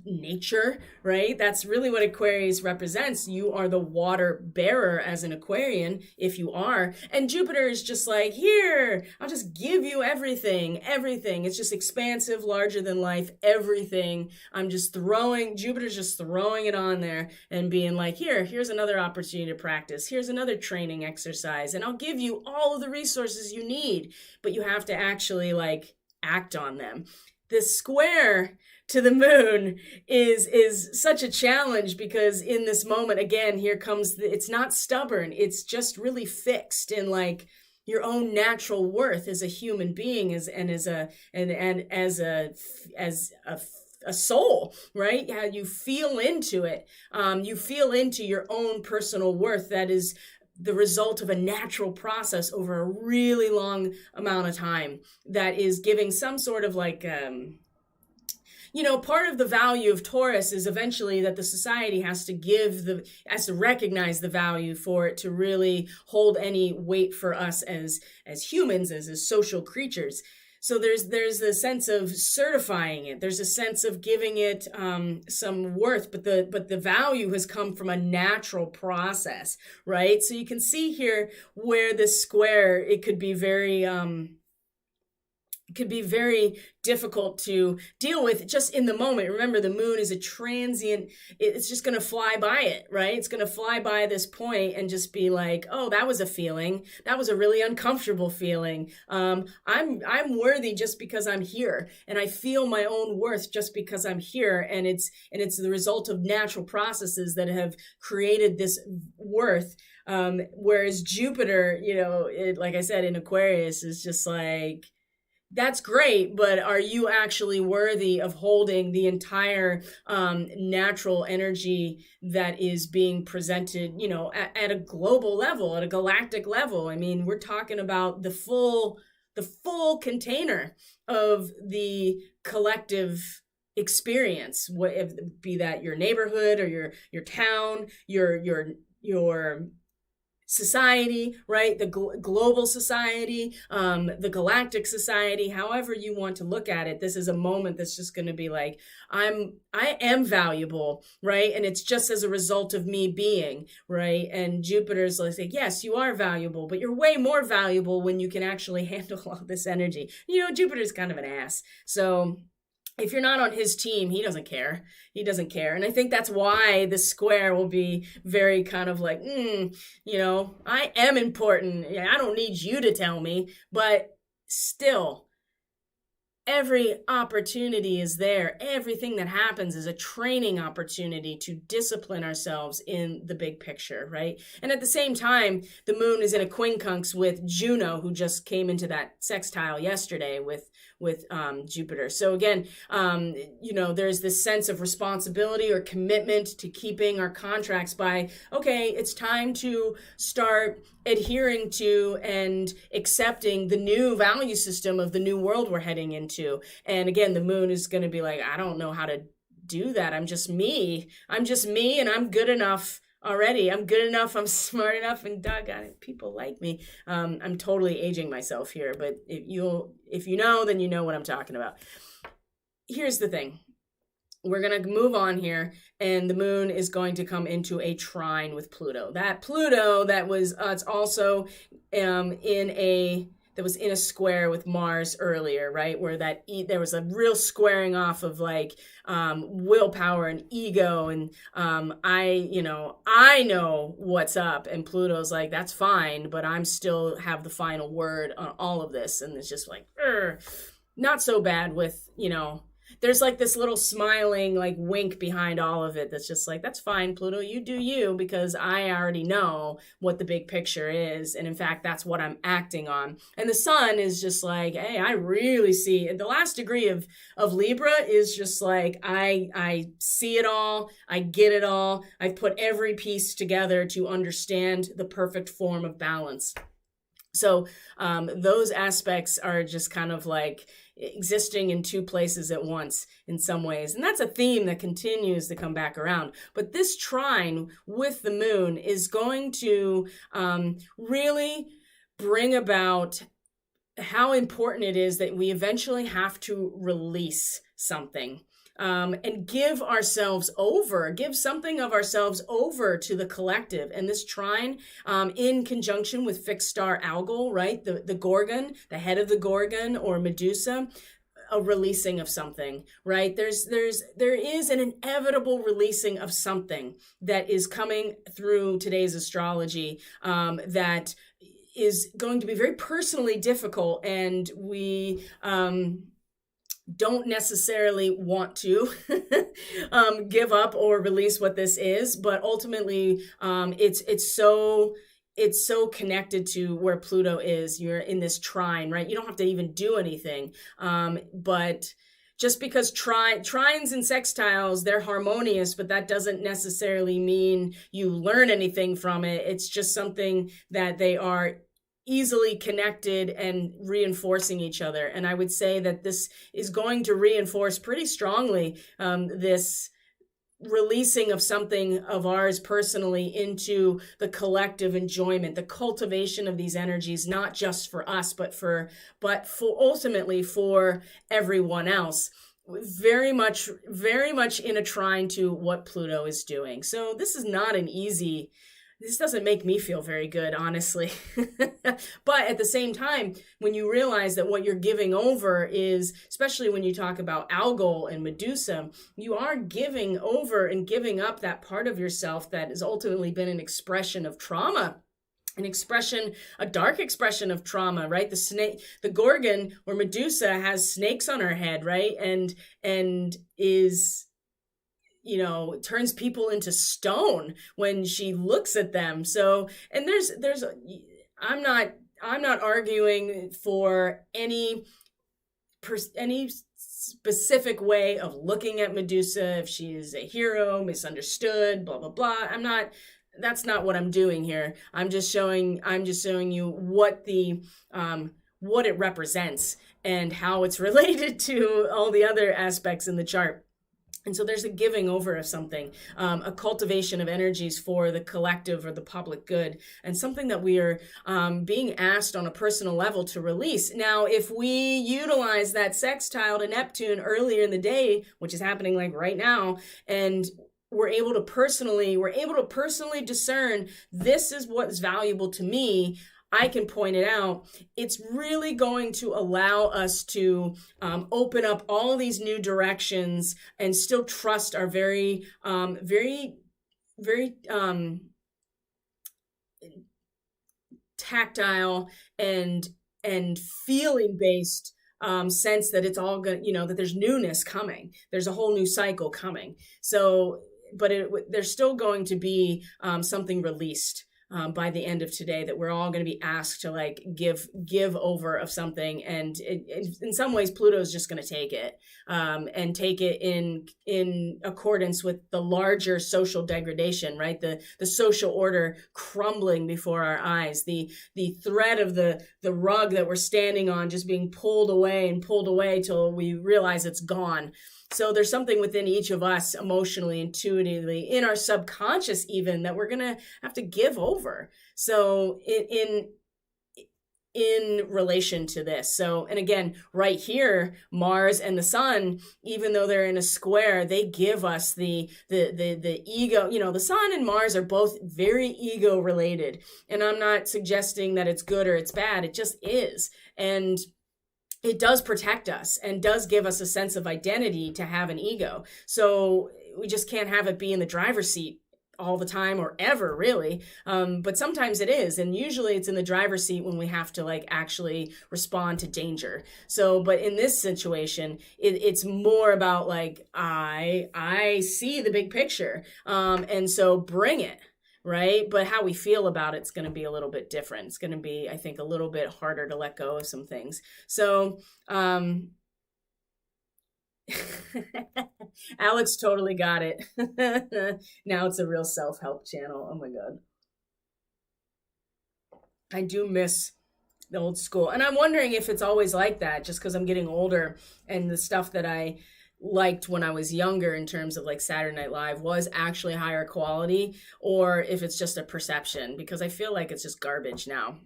nature, right? That's really what Aquarius represents. You are the water bearer as an Aquarian, if you are. And Jupiter is just like, here, I'll just give you everything. It's just expansive, larger than life, everything. Jupiter's just throwing it on there and being like, here's another opportunity to practice. Here's another training exercise. And I'll give you all of the resources you need, but you have to actually like act on them. This square to the moon is such a challenge, because in this moment, again, here comes it's not stubborn. It's just really fixed in like your own natural worth as a human being, as a soul, right? How you feel into it. You feel into your own personal worth that is the result of a natural process over a really long amount of time that is giving some sort of like, part of the value of Taurus is eventually that the society has to recognize the value for it to really hold any weight for us as humans, as social creatures. So there's a sense of certifying it. There's a sense of giving it some worth, but the value has come from a natural process, right? So you can see here where this square, it could be very could be very difficult to deal with just in the moment. Remember, the moon is a transient, it's just going to fly by it, right? It's going to fly by this point and just be like, oh, that was a feeling. That was a really uncomfortable feeling. I'm worthy just because I'm here, and I feel my own worth just because I'm here. And it's the result of natural processes that have created this worth. Whereas Jupiter, like I said, in Aquarius is just like, that's great, but are you actually worthy of holding the entire natural energy that is being presented, at a global level, at a galactic level? I mean, we're talking about the full container of the collective experience, be that your neighborhood or your town, your society, right? The global society, the galactic society, however you want to look at it. This is a moment that's just going to be like, I am valuable, right? And it's just as a result of me being, right? And Jupiter's like, yes, you are valuable, but you're way more valuable when you can actually handle all this energy. Jupiter's kind of an ass. So if you're not on his team, he doesn't care. He doesn't care. And I think that's why the square will be very kind of like, I am important. I don't need you to tell me. But still, every opportunity is there. Everything that happens is a training opportunity to discipline ourselves in the big picture, right? And at the same time, the moon is in a quincunx with Juno, who just came into that sextile yesterday with Jupiter. So again, there's this sense of responsibility or commitment to keeping our contracts by, okay, it's time to start adhering to and accepting the new value system of the new world we're heading into. And again, the moon is going to be like, I don't know how to do that. I'm just me, and I'm good enough already. I'm good enough. I'm smart enough, and doggone it, people like me. I'm totally aging myself here, but if you know, then you know what I'm talking about. Here's the thing. We're going to move on here, and the moon is going to come into a trine with Pluto. That Pluto that was it's also that was in a square with Mars earlier, right? Where there was a real squaring off of like willpower and ego, and I know what's up, and Pluto's like, that's fine, but I'm still have the final word on all of this. And it's just like, not so bad with, there's like this little smiling like wink behind all of it that's just like, that's fine, Pluto, you do you, because I already know what the big picture is. And in fact, that's what I'm acting on. And the sun is just like, hey, I really see. And the last degree of Libra is just like, I see it all. I get it all. I've put every piece together to understand the perfect form of balance. So those aspects are just kind of like existing in two places at once in some ways. And that's a theme that continues to come back around. But this trine with the moon is going to really bring about how important it is that we eventually have to release something. And give something of ourselves over to the collective. And this trine, in conjunction with fixed star Algol, right? The Gorgon, the head of the Gorgon or Medusa, a releasing of something, right? There is an inevitable releasing of something that is coming through today's astrology, that is going to be very personally difficult, and we don't necessarily want to give up or release what this is, but ultimately it's so connected to where Pluto is. You're in this trine, right? You don't have to even do anything, but just because trines and sextiles, they're harmonious, but that doesn't necessarily mean you learn anything from it. It's just something that they are easily connected and reinforcing each other. And I would say that this is going to reinforce pretty strongly this releasing of something of ours personally into the collective enjoyment, the cultivation of these energies, not just for us, but for ultimately for everyone else. Very much in a trine to what Pluto is doing. So this is not an easy this doesn't make me feel very good, honestly. But at the same time, when you realize that what you're giving over is, especially when you talk about Algol and Medusa, you are giving over and giving up that part of yourself that has ultimately been an expression of trauma. An expression, a dark expression of trauma, right? The snake, the Gorgon or Medusa has snakes on her head, right? And is, turns people into stone when she looks at them. So, and I'm not arguing for any specific way of looking at Medusa, if she's a hero, misunderstood, blah, blah, blah. That's not what I'm doing here. I'm just showing you what it represents and how it's related to all the other aspects in the chart. And so there's a giving over of something, a cultivation of energies for the collective or the public good, and something that we are being asked on a personal level to release. Now, if we utilize that sextile to Neptune earlier in the day, which is happening like right now, and we're able to personally discern this is what's valuable to me, I can point it out. It's really going to allow us to open up all these new directions and still trust our very tactile and feeling based sense that it's all going, that there's newness coming. There's a whole new cycle coming. So, but there's still going to be something released by the end of today that we're all going to be asked to like give over of something. And in some ways, Pluto's just going to take it and take it in accordance with the larger social degradation, right? The social order crumbling before our eyes, the thread of the rug that we're standing on just being pulled away till we realize it's gone. So there's something within each of us emotionally, intuitively, in our subconscious even, that we're going to have to give over. So in relation to this. So, and again, right here, Mars and the Sun, even though they're in a square, they give us the ego. The Sun and Mars are both very ego related. And I'm not suggesting that it's good or it's bad. It just is. And it does protect us and does give us a sense of identity to have an ego. So we just can't have it be in the driver's seat all the time or ever, really. But sometimes it is. And usually it's in the driver's seat when we have to like actually respond to danger. So, but in this situation, it's more about like, I see the big picture. And so bring it. Right? But how we feel about it's going to be a little bit different. It's going to be, I think, a little bit harder to let go of some things. So, Alex totally got it. Now it's a real self-help channel. Oh my God. I do miss the old school. And I'm wondering if it's always like that, just because I'm getting older and the stuff that I liked when I was younger in terms of like Saturday Night Live was actually higher quality, or if it's just a perception, because I feel like it's just garbage now.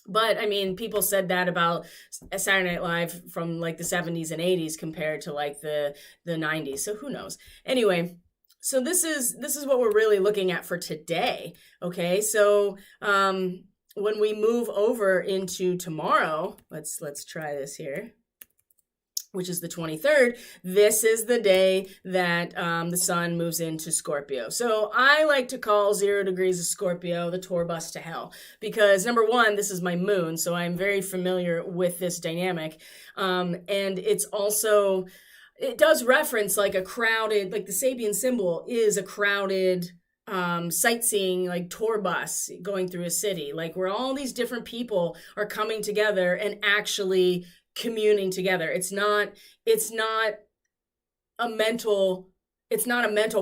But I mean, people said that about Saturday Night Live from like the 70s and 80s compared to like the 90s. So who knows? Anyway, so this is what we're really looking at for today. Okay, so when we move over into tomorrow, let's try this here, which is the 23rd, this is the day that the sun moves into Scorpio. So I like to call 0 degrees of Scorpio the tour bus to hell, because number one, this is my moon, so I'm very familiar with this dynamic. And it's also, it does reference like a crowded, like the Sabian symbol is a crowded sightseeing like tour bus going through a city, like where all these different people are coming together and actually communing together. It's not a mental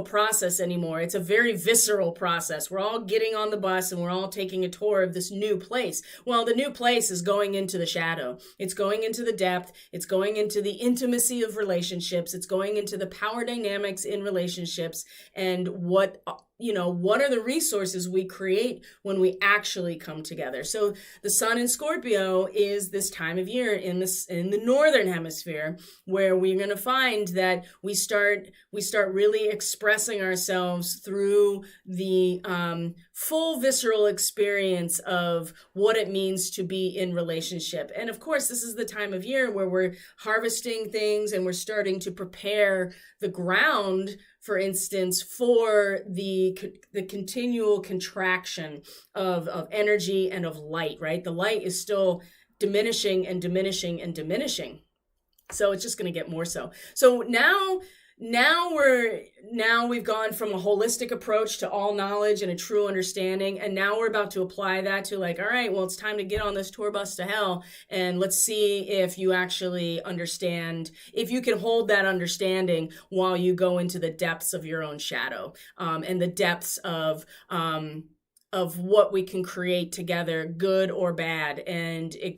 process anymore. It's a very visceral process. We're all getting on the bus and we're all taking a tour of this new place. Well, the new place is going into the shadow. It's going into the depth. It's going into the intimacy of relationships. It's going into the power dynamics in relationships and what what are the resources we create when we actually come together? So the sun in Scorpio is this time of year in the northern hemisphere where we're going to find that we start really expressing ourselves through the full visceral experience of what it means to be in relationship. And of course, this is the time of year where we're harvesting things and we're starting to prepare the ground, for instance, for the continual contraction of energy and of light, right? The light is still diminishing and diminishing and diminishing. So it's just going to get more so. So now we've gone from a holistic approach to all knowledge and a true understanding, and now we're about to apply that to all right, well, it's time to get on this tour bus to hell, and let's see if you actually understand, if you can hold that understanding while you go into the depths of your own shadow, and the depths of what we can create together, good or bad. And it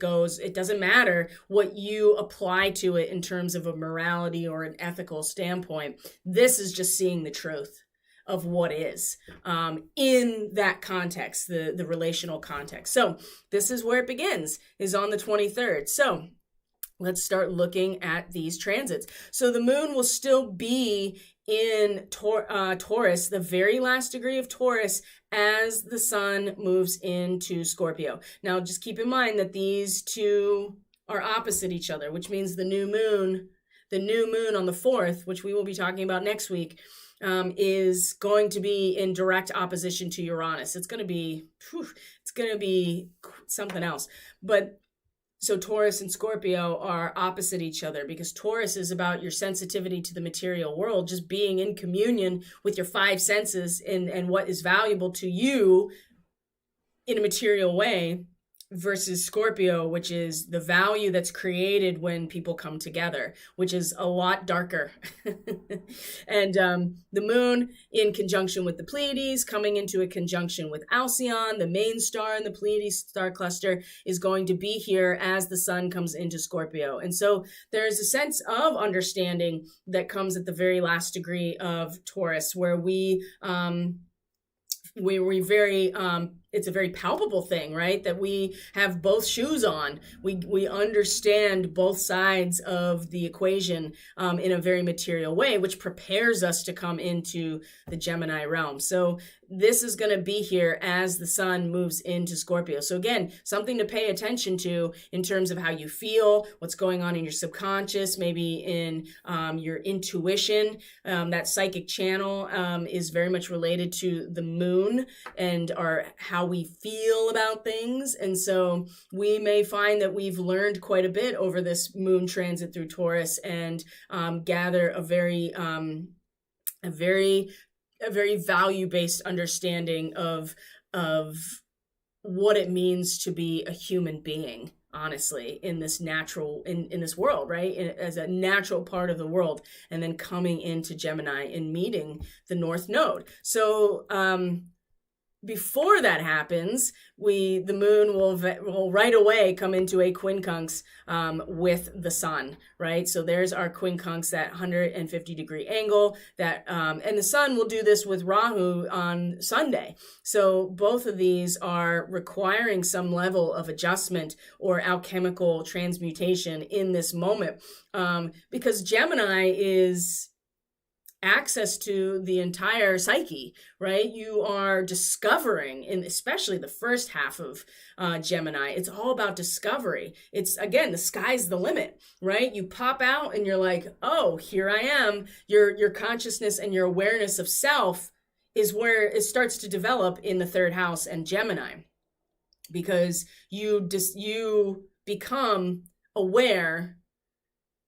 doesn't matter what you apply to it in terms of a morality or an ethical standpoint. This is just seeing the truth of what is in that context, the relational context. So this is where it begins, is on the 23rd. So let's start looking at these transits. So the moon will still be in Taurus, the very last degree of Taurus, as the sun moves into Scorpio. Now, just keep in mind that these two are opposite each other, which means the new moon on the 4th, which we will be talking about next week, is going to be in direct opposition to Uranus. It's going to be something else. But so Taurus and Scorpio are opposite each other because Taurus is about your sensitivity to the material world, just being in communion with your 5 senses and what is valuable to you in a material way, versus Scorpio, which is the value that's created when people come together, which is a lot darker. And the moon in conjunction with the Pleiades, coming into a conjunction with Alcyon, the main star in the Pleiades star cluster, is going to be here as the sun comes into Scorpio. And so there's a sense of understanding that comes at the very last degree of Taurus, where it's a very palpable thing, right? That we have both shoes on. We understand both sides of the equation in a very material way, which prepares us to come into the Gemini realm. So this is going to be here as the sun moves into Scorpio. So again, something to pay attention to in terms of how you feel, what's going on in your subconscious, maybe in your intuition. That psychic channel is very much related to the moon and how we feel about things. And so we may find that we've learned quite a bit over this moon transit through Taurus and gather a very value-based understanding of what it means to be a human being, honestly, in this in this world, right? As a natural part of the world, and then coming into Gemini and meeting the North Node. So before that happens, the moon will right away come into a quincunx with the sun, right? So there's our quincunx, that 150 degree angle that, and the sun will do this with Rahu on Sunday. So both of these are requiring some level of adjustment or alchemical transmutation in this moment, because Gemini is access to the entire psyche, right? You are discovering, especially the first half of Gemini, it's all about discovery. It's, again, the sky's the limit, right? You pop out and you're like, oh, here I am. Your consciousness and your awareness of self is where it starts to develop in the 3rd house and Gemini, because you become aware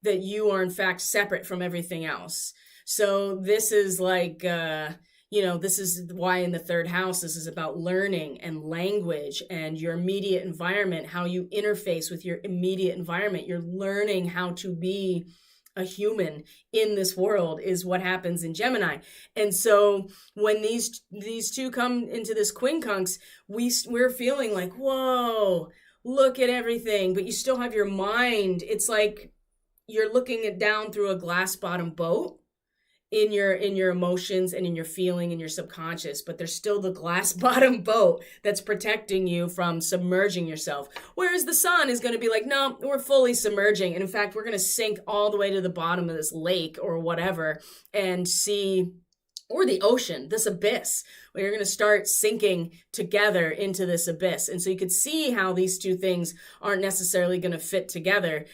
that you are in fact separate from everything else. So this is like, this is why in the 3rd house, this is about learning and language and your immediate environment, how you interface with your immediate environment. You're learning how to be a human in this world is what happens in Gemini. And so when these two come into this quincunx, we're feeling like, whoa, look at everything, but you still have your mind. It's like you're looking it down through a glass bottom boat. in your emotions and in your feeling and your subconscious, but there's still the glass bottom boat that's protecting you from submerging yourself. Whereas the sun is going to be like, no, we're fully submerging, and in fact we're going to sink all the way to the bottom of this lake or whatever and see, or the ocean, this abyss, where you're going to start sinking together into this abyss. And so you could see how these two things aren't necessarily going to fit together,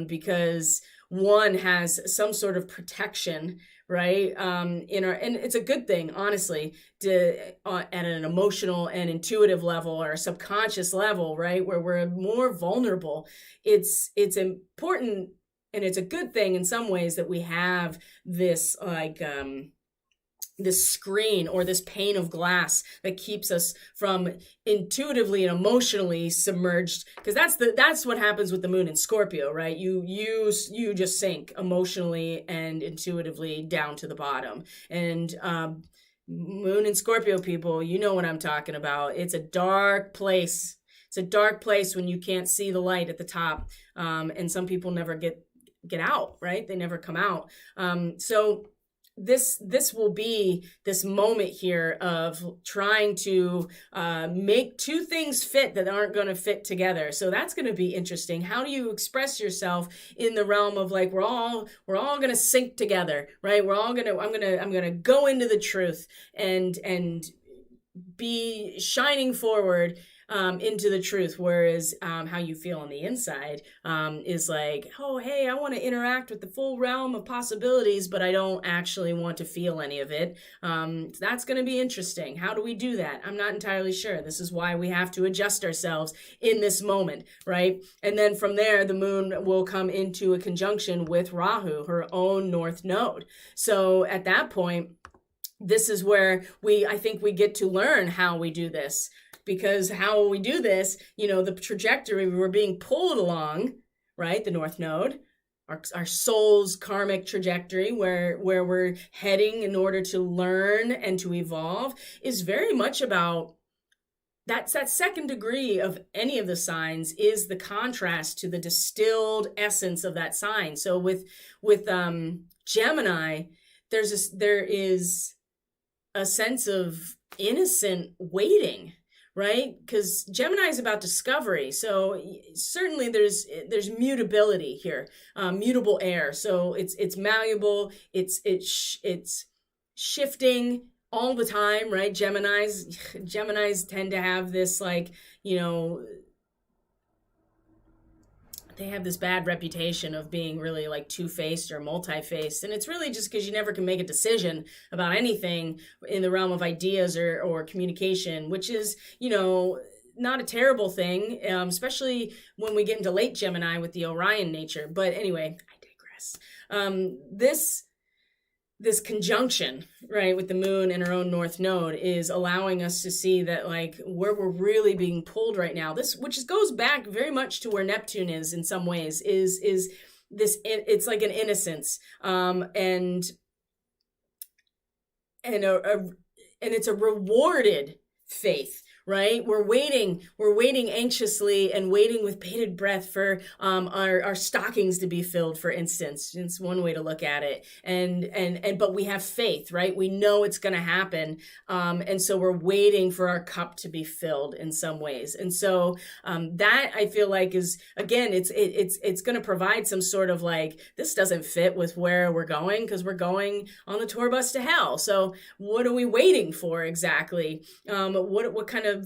because one has some sort of protection, right? And it's a good thing, honestly, at an emotional and intuitive level or a subconscious level, right? Where we're more vulnerable. It's important, and it's a good thing in some ways that we have this this screen or this pane of glass that keeps us from intuitively and emotionally submerged, because that's what happens with the moon in Scorpio, right? You just sink emotionally and intuitively down to the bottom. And moon in Scorpio people, you know what I'm talking about. It's a dark place. It's a dark place when you can't see the light at the top, and some people never get out, right? They never come out. So this will be this moment here of trying to make two things fit that aren't going to fit together. So that's going to be interesting. How do you express yourself in the realm of like, we're all going to sink together, right? I'm going to go into the truth and be shining forward into the truth, whereas how you feel on the inside is like, oh, hey, I want to interact with the full realm of possibilities, but I don't actually want to feel any of it. That's going to be interesting. How do we do that? I'm not entirely sure. This is why we have to adjust ourselves in this moment, right? And then from there, the moon will come into a conjunction with Rahu, her own north node. So at that point, this is where I think we get to learn how we do this. Because how we do this, the trajectory we're being pulled along, right? The North Node, our soul's karmic trajectory, where we're heading in order to learn and to evolve, is very much about that second degree of any of the signs is the contrast to the distilled essence of that sign. So with Gemini, there is a sense of innocent waiting, right? Because Gemini is about discovery. So certainly there's mutability here, mutable air. So it's malleable. It's shifting all the time, right? Geminis tend to have this they have this bad reputation of being really like two-faced or multi-faced. And it's really just because you never can make a decision about anything in the realm of ideas or communication, which is, not a terrible thing, especially when we get into late Gemini with the Orion nature. But anyway, I digress. This conjunction, right, with the moon and her own north node is allowing us to see that like where we're really being pulled right now, which goes back very much to where Neptune is in some ways, is this, it's like an innocence, and it's a rewarded faith. Right? We're waiting anxiously and waiting with bated breath for our stockings to be filled, for instance. It's one way to look at it. But we have faith, right? We know it's going to happen. And so we're waiting for our cup to be filled in some ways. And so that I feel like is, again, it's going to provide some sort of like, this doesn't fit with where we're going because we're going on the tour bus to hell. So what are we waiting for exactly? What kind of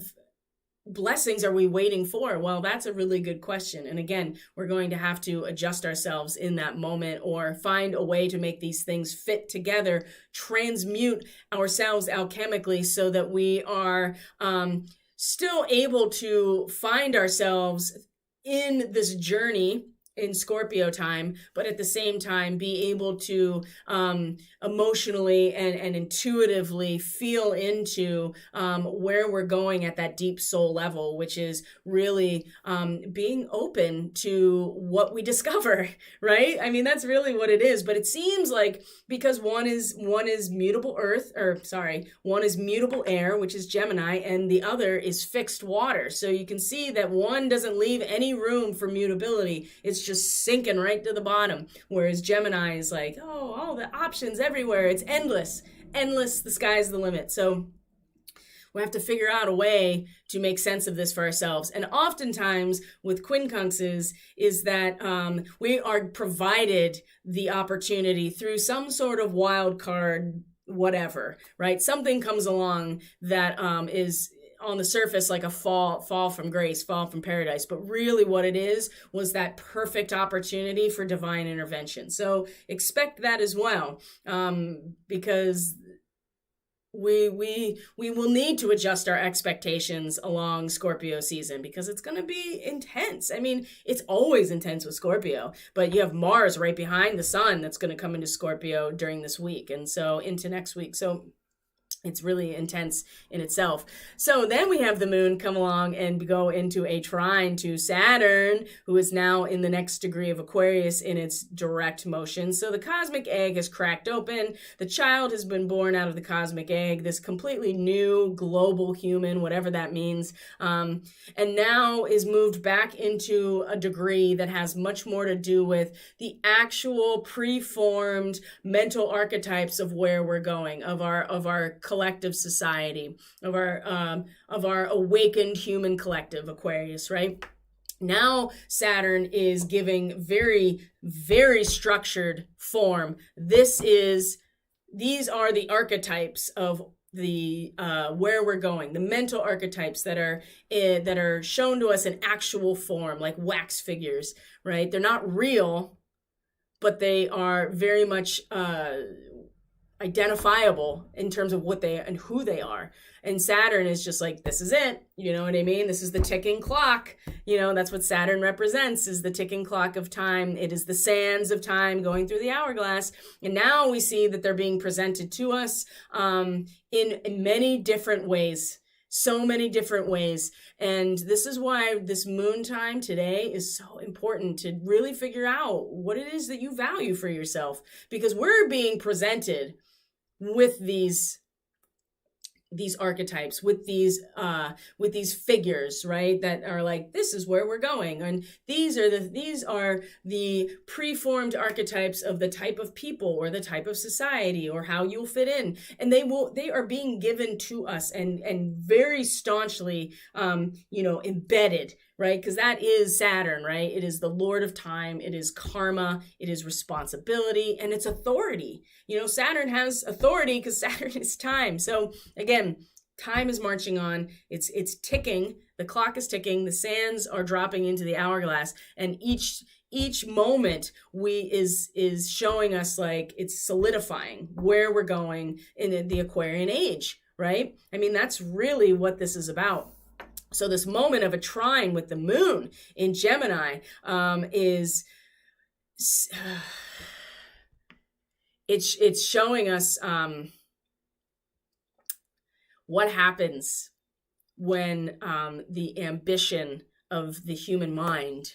blessings are we waiting for? Well, that's a really good question. And again, we're going to have to adjust ourselves in that moment or find a way to make these things fit together, transmute ourselves alchemically so that we are still able to find ourselves in this journey in Scorpio time, but at the same time be able to emotionally and intuitively feel into where we're going at that deep soul level, which is really being open to what we discover, right? I mean, that's really what it is. But it seems like because one is mutable one is mutable air, which is Gemini, and the other is fixed water. So you can see that one doesn't leave any room for mutability. It's it's just sinking right to the bottom. Whereas Gemini is like, oh, all the options everywhere. It's endless. Endless, the sky's the limit. So we have to figure out a way to make sense of this for ourselves. And oftentimes with quincunxes is that we are provided the opportunity through some sort of wild card, whatever, right? Something comes along that is on the surface like a fall from grace, fall from paradise. But really what it is was that perfect opportunity for divine intervention. So expect that as well, because we will need to adjust our expectations along Scorpio season, because it's going to be intense. I mean, it's always intense with Scorpio, but you have Mars right behind the sun that's going to come into Scorpio during this week, and so into next week. So it's really intense in itself. So then we have the moon come along and go into a trine to Saturn, who is now in the next degree of Aquarius in its direct motion. So the cosmic egg has cracked open. The child has been born out of the cosmic egg, this completely new global human, whatever that means, and now is moved back into a degree that has much more to do with the actual preformed mental archetypes of where we're going, of our collective society, of our awakened human collective, Aquarius, right? Now Saturn is giving very, very structured form. These are the archetypes of the where we're going, the mental archetypes that are shown to us in actual form, like wax figures, right? They're not real, but they are very much identifiable in terms of what they and who they are. And Saturn is just like, this is it. You know what I mean? This is the ticking clock. You know, that's what Saturn represents, is the ticking clock of time. It is the sands of time going through the hourglass. And now we see that they're being presented to us in many different ways. So many different ways. And this is why this moon time today is so important, to really figure out what it is that you value for yourself, because we're being presented with these archetypes, with these figures, right, that are like, this is where we're going, and these are the preformed archetypes of the type of people or the type of society or how you'll fit in, and they are being given to us and very staunchly embedded, right? Because that is Saturn, right? It is the Lord of time. It is karma. It is responsibility, and it's authority. You know, Saturn has authority because Saturn is time. So again, time is marching on. It's ticking. The clock is ticking. The sands are dropping into the hourglass, and each moment is showing us, like, it's solidifying where we're going in the Aquarian age, right? I mean, that's really what this is about. So this moment of a trine with the moon in Gemini it's showing us what happens when the ambition of the human mind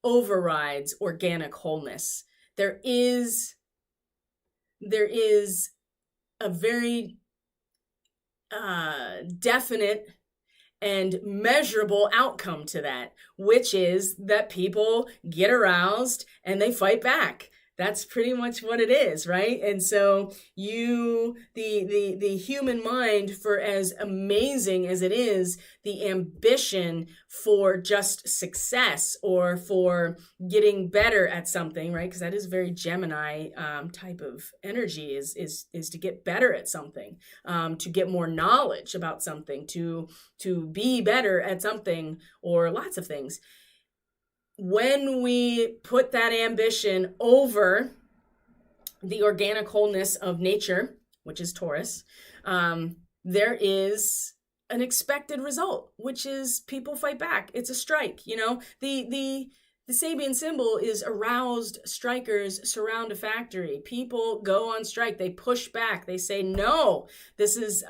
overrides organic wholeness. There is a very definite and measurable outcome to that, which is that people get aroused and they fight back. That's pretty much what it is, right? And so the human mind, for as amazing as it is, the ambition for just success or for getting better at something, right? Because that is very Gemini type of energy, is to get better at something, to get more knowledge about something, to be better at something, or lots of things. When we put that ambition over the organic wholeness of nature, which is Taurus, there is an expected result, which is people fight back. It's a strike. You know, the Sabian symbol is aroused strikers surround a factory. People go on strike. They push back. They say, no,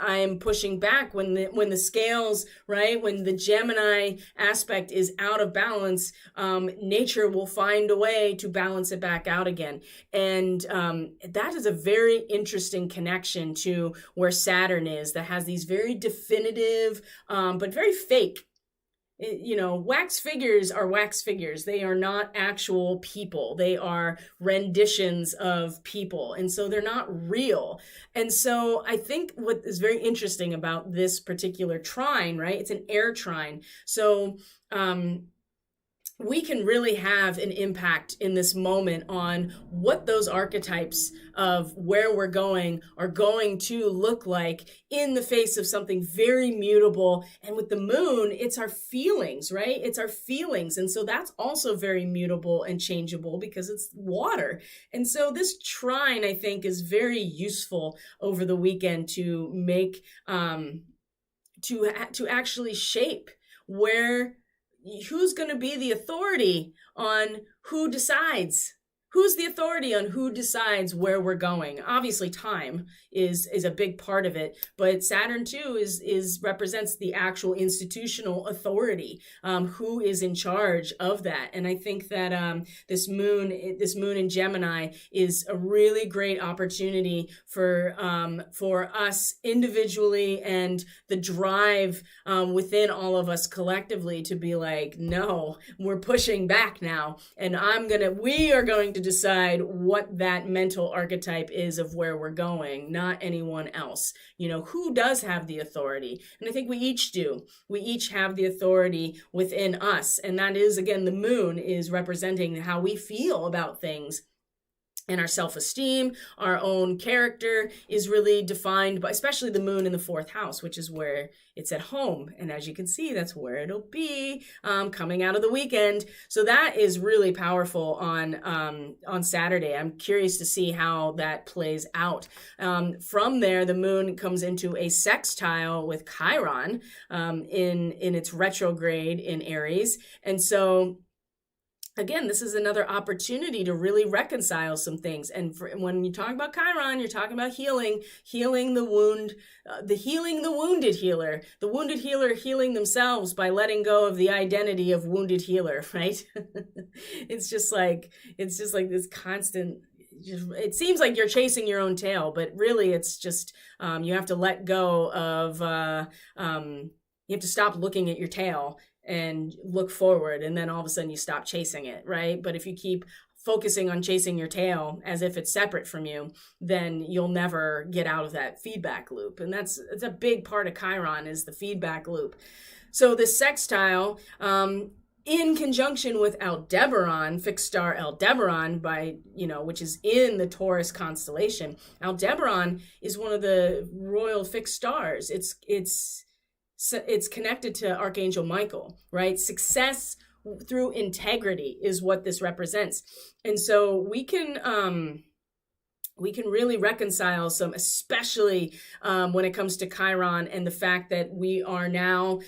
I'm pushing back when the scales, right? When the Gemini aspect is out of balance, nature will find a way to balance it back out again. And that is a very interesting connection to where Saturn is, that has these very definitive, but very fake wax figures are wax figures. They are not actual people. They are renditions of people. And so they're not real. And so I think what is very interesting about this particular trine, right? It's an air trine. So, we can really have an impact in this moment on what those archetypes of where we're going are going to look like in the face of something very mutable. And with the moon, it's our feelings, right? It's our feelings. And so that's also very mutable and changeable because it's water. And so this trine, I think, is very useful over the weekend to make, to actually shape who's going to be the authority on who decides. Who's the authority on who decides where we're going? Obviously, time is a big part of it, but Saturn too represents the actual institutional authority. Who is in charge of that? And I think that this moon in Gemini is a really great opportunity for us individually and the drive within all of us collectively to be like, no, we're pushing back now, and we are going to decide what that mental archetype is of where we're going, not anyone else. Who does have the authority? And I think we each do. We each have the authority within us. And that is, again, the moon is representing how we feel about things. And our self-esteem, our own character is really defined by, especially the moon in the 4th house, which is where it's at home. And as you can see, that's where it'll be coming out of the weekend. So that is really powerful on Saturday. I'm curious to see how that plays out. From there, the moon comes into a sextile with Chiron in its retrograde in Aries. And so again, this is another opportunity to really reconcile some things. And when you talk about Chiron, you're talking about healing the wound, healing the wounded healer healing themselves by letting go of the identity of wounded healer, right? It's just like this constant, it seems like you're chasing your own tail, but really it's just, you have to let go of, you have to stop looking at your tail and look forward, and then all of a sudden you stop chasing it, right? But if you keep focusing on chasing your tail as if it's separate from you, then you'll never get out of that feedback loop. And it's a big part of Chiron is the feedback loop. So the sextile, in conjunction with Aldebaran, fixed star Aldebaran, which is in the Taurus constellation. Aldebaran is one of the royal fixed stars. It's connected to Archangel Michael, right? Success through integrity is what this represents. And so we can really reconcile some, especially when it comes to Chiron and the fact that we are now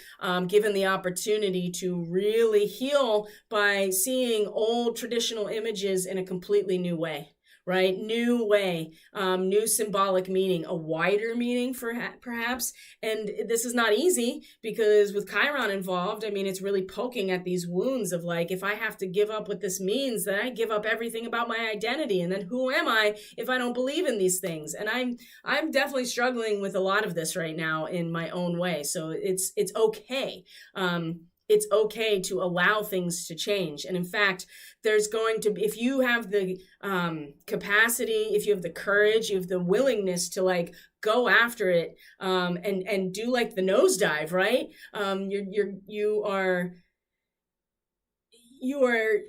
given the opportunity to really heal by seeing old traditional images in a completely new way. Right? New way, new symbolic meaning, a wider meaning perhaps. And this is not easy because with Chiron involved, it's really poking at these wounds of like, if I have to give up what this means, then I give up everything about my identity. And then who am I if I don't believe in these things? And I'm definitely struggling with a lot of this right now in my own way. So it's okay. It's okay to allow things to change. And in fact, there's going to be, if you have the capacity, if you have the courage, you have the willingness to like go after it and do like the nosedive, right? You are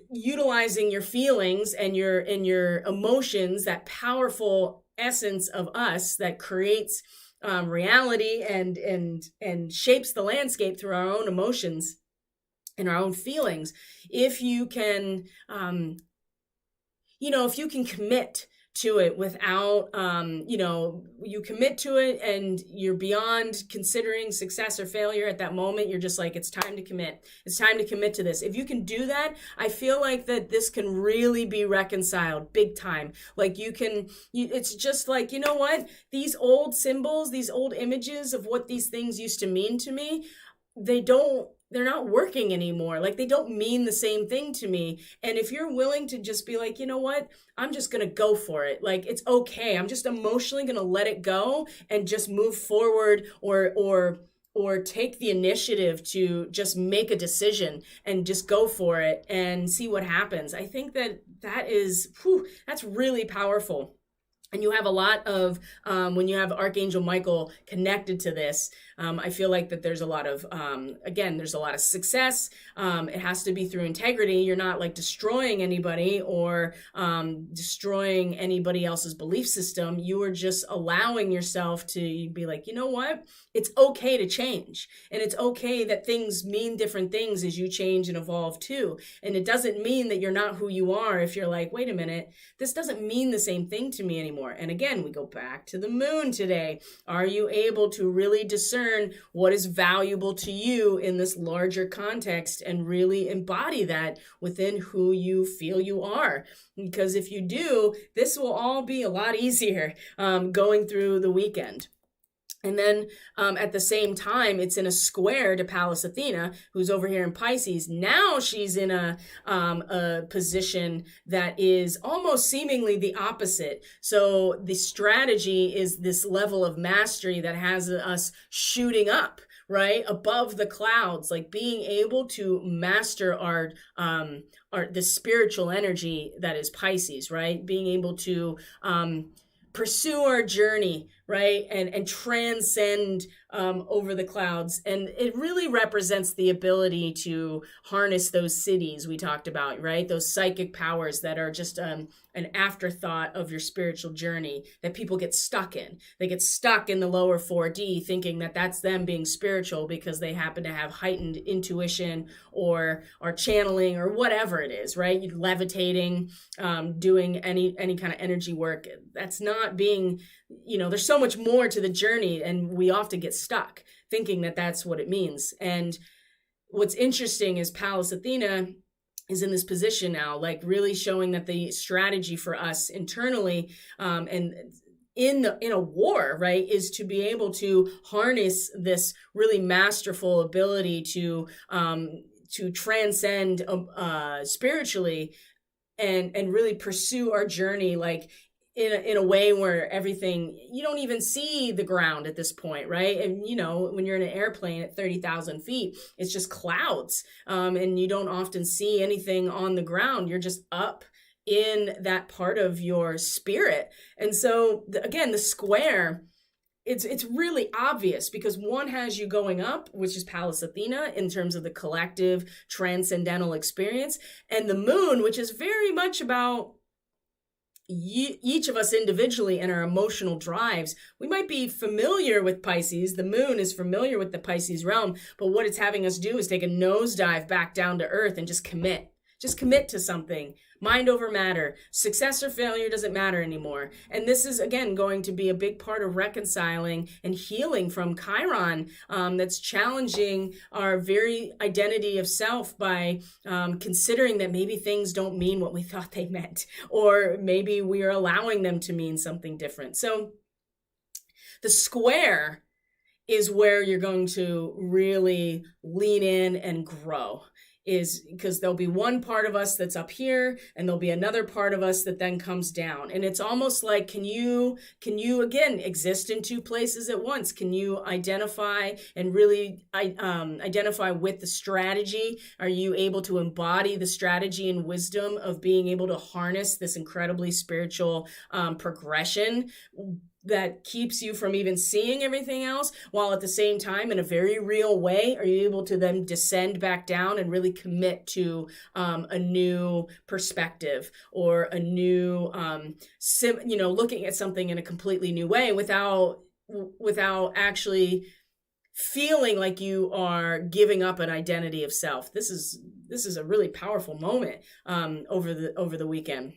utilizing your feelings and your emotions, that powerful essence of us that creates reality and shapes the landscape through our own emotions and our own feelings. If you can, if you can commit to it without, you commit to it and you're beyond considering success or failure at that moment, you're just like, it's time to commit. It's time to commit to this. If you can do that, I feel like that this can really be reconciled big time. Like it's just like, you know what? These old symbols, these old images of what these things used to mean to me, they're not working anymore. Like they don't mean the same thing to me. And if you're willing to just be like, you know what, I'm just going to go for it. Like, it's okay. I'm just emotionally going to let it go and just move forward or or take the initiative to just make a decision and just go for it and see what happens. I think that's really powerful. And you have a lot of, when you have Archangel Michael connected to this, I feel like that there's a lot of, again, there's a lot of success. It has to be through integrity. You're not like destroying anybody or destroying anybody else's belief system. You are just allowing yourself to be like, you know what? It's okay to change. And it's okay that things mean different things as you change and evolve too. And it doesn't mean that you're not who you are if you're like, wait a minute, this doesn't mean the same thing to me anymore. And again, we go back to the moon today. Are you able to really discern what is valuable to you in this larger context and really embody that within who you feel you are? Because if you do, this will all be a lot easier going through the weekend. And then at the same time, it's in a square to Pallas Athena, who's over here in Pisces. Now she's in a position that is almost seemingly the opposite. So the strategy is this level of mastery that has us shooting up, right, above the clouds, like being able to master our the spiritual energy that is Pisces, right? Being able to pursue our journey, right? And transcend over the clouds. And it really represents the ability to harness those cities we talked about, right? Those psychic powers that are just an afterthought of your spiritual journey that people get stuck in. They get stuck in the lower 4D thinking that that's them being spiritual because they happen to have heightened intuition or are channeling or whatever it is, right? You levitating, doing any kind of energy work. That's not being, there's so much more to the journey, and we often get stuck thinking that that's what it means. And what's interesting is Pallas Athena is in this position now, like really showing that the strategy for us internally and in a war, right, is to be able to harness this really masterful ability to transcend spiritually and really pursue our journey, like in a way where everything, you don't even see the ground at this point, right? And, when you're in an airplane at 30,000 feet, it's just clouds. And you don't often see anything on the ground. You're just up in that part of your spirit. And so, again, the square, it's really obvious because one has you going up, which is Pallas Athena in terms of the collective transcendental experience, and the moon, which is very much about each of us individually and our emotional drives. We might be familiar with Pisces. The moon is familiar with the Pisces realm, but what it's having us do is take a nosedive back down to earth and just commit. Just commit to something. Mind over matter. Success or failure doesn't matter anymore. And this is, again, going to be a big part of reconciling and healing from Chiron that's challenging our very identity of self by considering that maybe things don't mean what we thought they meant, or maybe we are allowing them to mean something different. So the square is where you're going to really lean in and grow. Is because there'll be one part of us that's up here and there'll be another part of us that then comes down. And it's almost like, can you again exist in two places at once? Can you identify and really identify with the strategy? Are you able to embody the strategy and wisdom of being able to harness this incredibly spiritual progression that keeps you from even seeing everything else, while at the same time, in a very real way, are you able to then descend back down and really commit to a new perspective or a new, looking at something in a completely new way without actually feeling like you are giving up an identity of self. This is a really powerful moment over the weekend.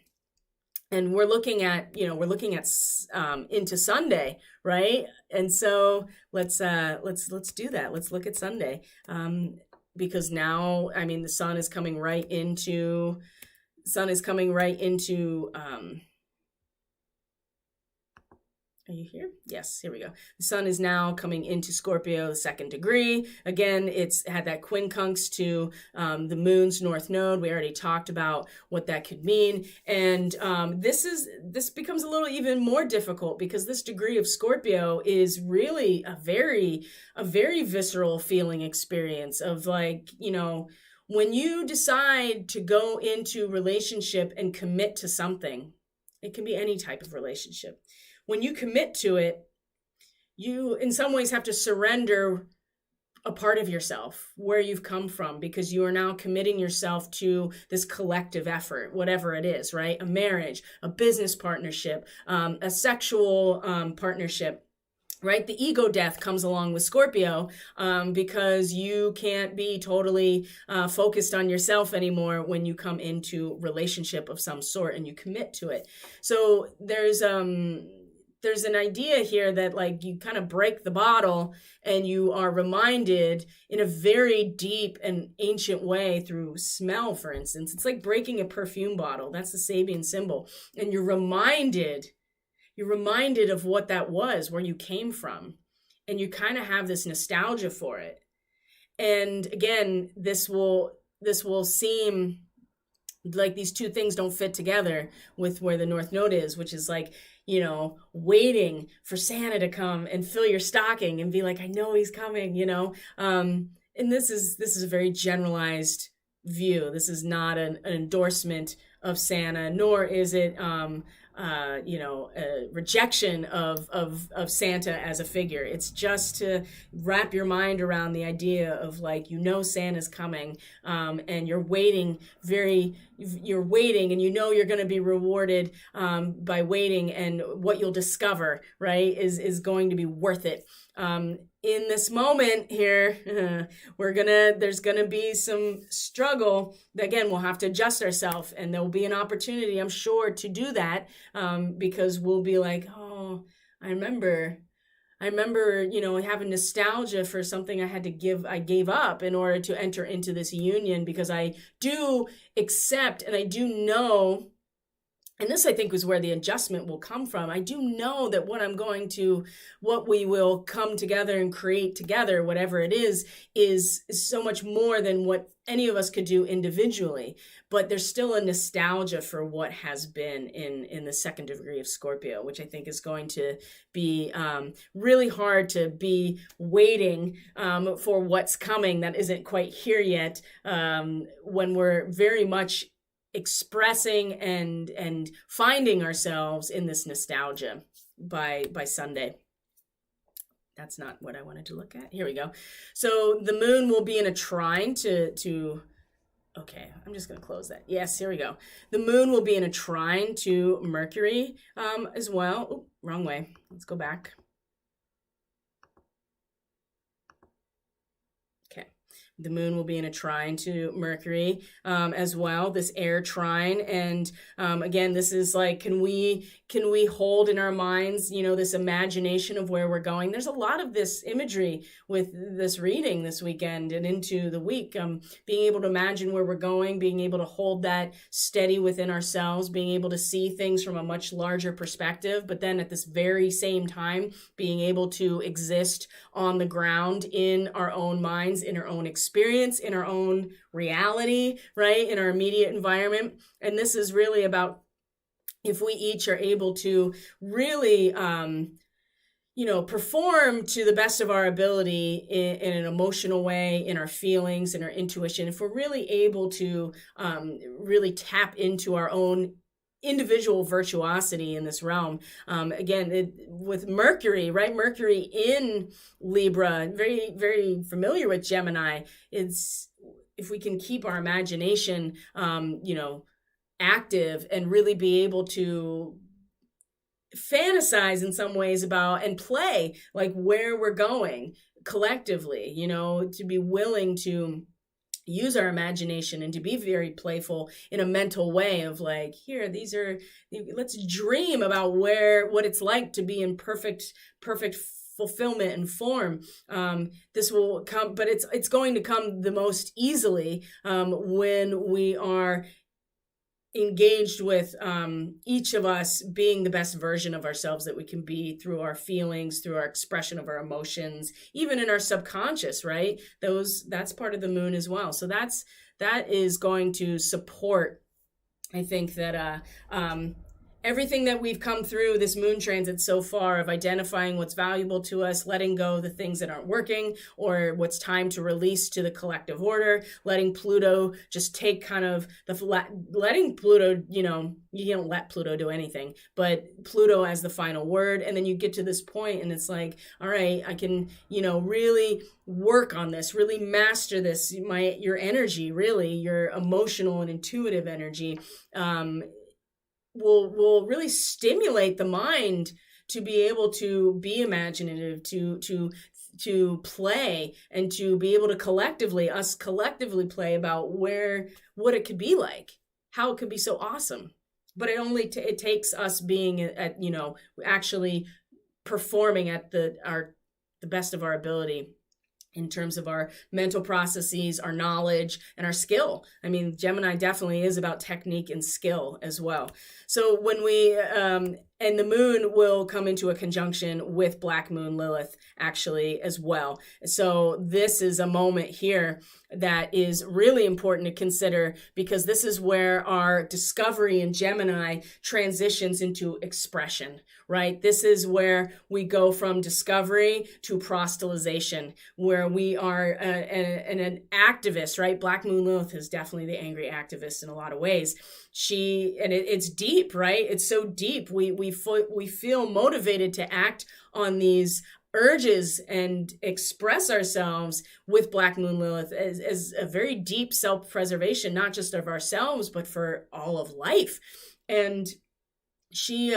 And we're looking at into Sunday, right? And so let's do that. Let's look at Sunday, because now, the sun is coming right into Are you here? Yes, here we go. The sun is now coming into Scorpio, the 2nd degree. Again, it's had that quincunx to the moon's north node. We already talked about what that could mean. And this becomes a little even more difficult because this degree of Scorpio is really a very visceral feeling experience of like, you know, when you decide to go into relationship and commit to something, it can be any type of relationship. When you commit to it, you in some ways have to surrender a part of yourself, where you've come from, because you are now committing yourself to this collective effort, whatever it is, right? A marriage, a business partnership, a sexual partnership. Right? The ego death comes along with Scorpio because you can't be totally focused on yourself anymore when you come into relationship of some sort and you commit to it. So there's an idea here that like you kind of break the bottle and you are reminded in a very deep and ancient way through smell, for instance. It's like breaking a perfume bottle. That's the Sabian symbol. And you're reminded of what that was, where you came from, and you kind of have this nostalgia for it. And again, this will seem like these two things don't fit together with where the North Node is, which is like, you know, waiting for Santa to come and fill your stocking and be like, I know he's coming, you know. And this is a very generalized view. This is not an endorsement of Santa, nor is it a rejection of Santa as a figure. It's just to wrap your mind around the idea of like, you know, Santa's coming, and you're waiting and you know you're going to be rewarded by waiting, and what you'll discover, right, is going to be worth it. In this moment here, there's gonna be some struggle. Again, we'll have to adjust ourselves, and there will be an opportunity, I'm sure, to do that, because we'll be like, oh, I remember, you know, having nostalgia for something I gave up in order to enter into this union, because I do accept and I do know. And this, I think, is where the adjustment will come from. I do know that what we will come together and create together, whatever it is so much more than what any of us could do individually. But there's still a nostalgia for what has been in the 2nd degree of Scorpio, which I think is going to be really hard to be waiting for what's coming that isn't quite here yet, when we're very much expressing and finding ourselves in this nostalgia by Sunday. That's not what I wanted to look at. Here we go. So the moon will be in a trine to okay, I'm just going to close that. Yes, here we go. The moon will be in a trine to Mercury as well. Oh, wrong way. Let's go back. The moon will be in a trine to Mercury as well, this air trine. And again, this is like, can we hold in our minds, you know, this imagination of where we're going? There's a lot of this imagery with this reading this weekend and into the week, being able to imagine where we're going, being able to hold that steady within ourselves, being able to see things from a much larger perspective, but then at this very same time, being able to exist on the ground in our own minds, in our own experience, in our own reality, right? In our immediate environment. And this is really about if we each are able to really, perform to the best of our ability in an emotional way, in our feelings, in our intuition, if we're really able to really tap into our own individual virtuosity in this realm. With Mercury, right? Mercury in Libra, very, very familiar with Gemini. It's if we can keep our imagination, active and really be able to fantasize in some ways about and play like where we're going collectively, to be willing to use our imagination and to be very playful in a mental way of like, let's dream about what it's like to be in perfect fulfillment and form. This will come, but it's going to come the most easily when we are engaged with each of us being the best version of ourselves that we can be through our feelings, through our expression of our emotions, even in our subconscious, right? That's part of the moon as well. So that is going to support, I think, that everything that we've come through this moon transit so far, of identifying what's valuable to us, letting go the things that aren't working, or what's time to release to the collective order, letting Pluto just take kind of letting Pluto, you don't let Pluto do anything, but Pluto as the final word. And then you get to this point and it's like, all right, I can, really work on this, really master this, your energy, really your emotional and intuitive energy, will really stimulate the mind to be able to be imaginative, to play, and to be able to collectively play about what it could be like, how it could be so awesome. But it takes us being at actually performing at the best of our ability in terms of our mental processes, our knowledge, and our skill. I mean, Gemini definitely is about technique and skill as well. So when we, and the moon will come into a conjunction with Black Moon Lilith actually as well. So this is a moment here that is really important to consider, because this is where our discovery in Gemini transitions into expression, right? This is where we go from discovery to proselytization, where we are an activist, right? Black Moon Lilith is definitely the angry activist in a lot of ways. It's deep, right? It's so deep. We feel motivated to act on these urges and express ourselves with Black Moon Lilith as a very deep self-preservation, not just of ourselves, but for all of life. And she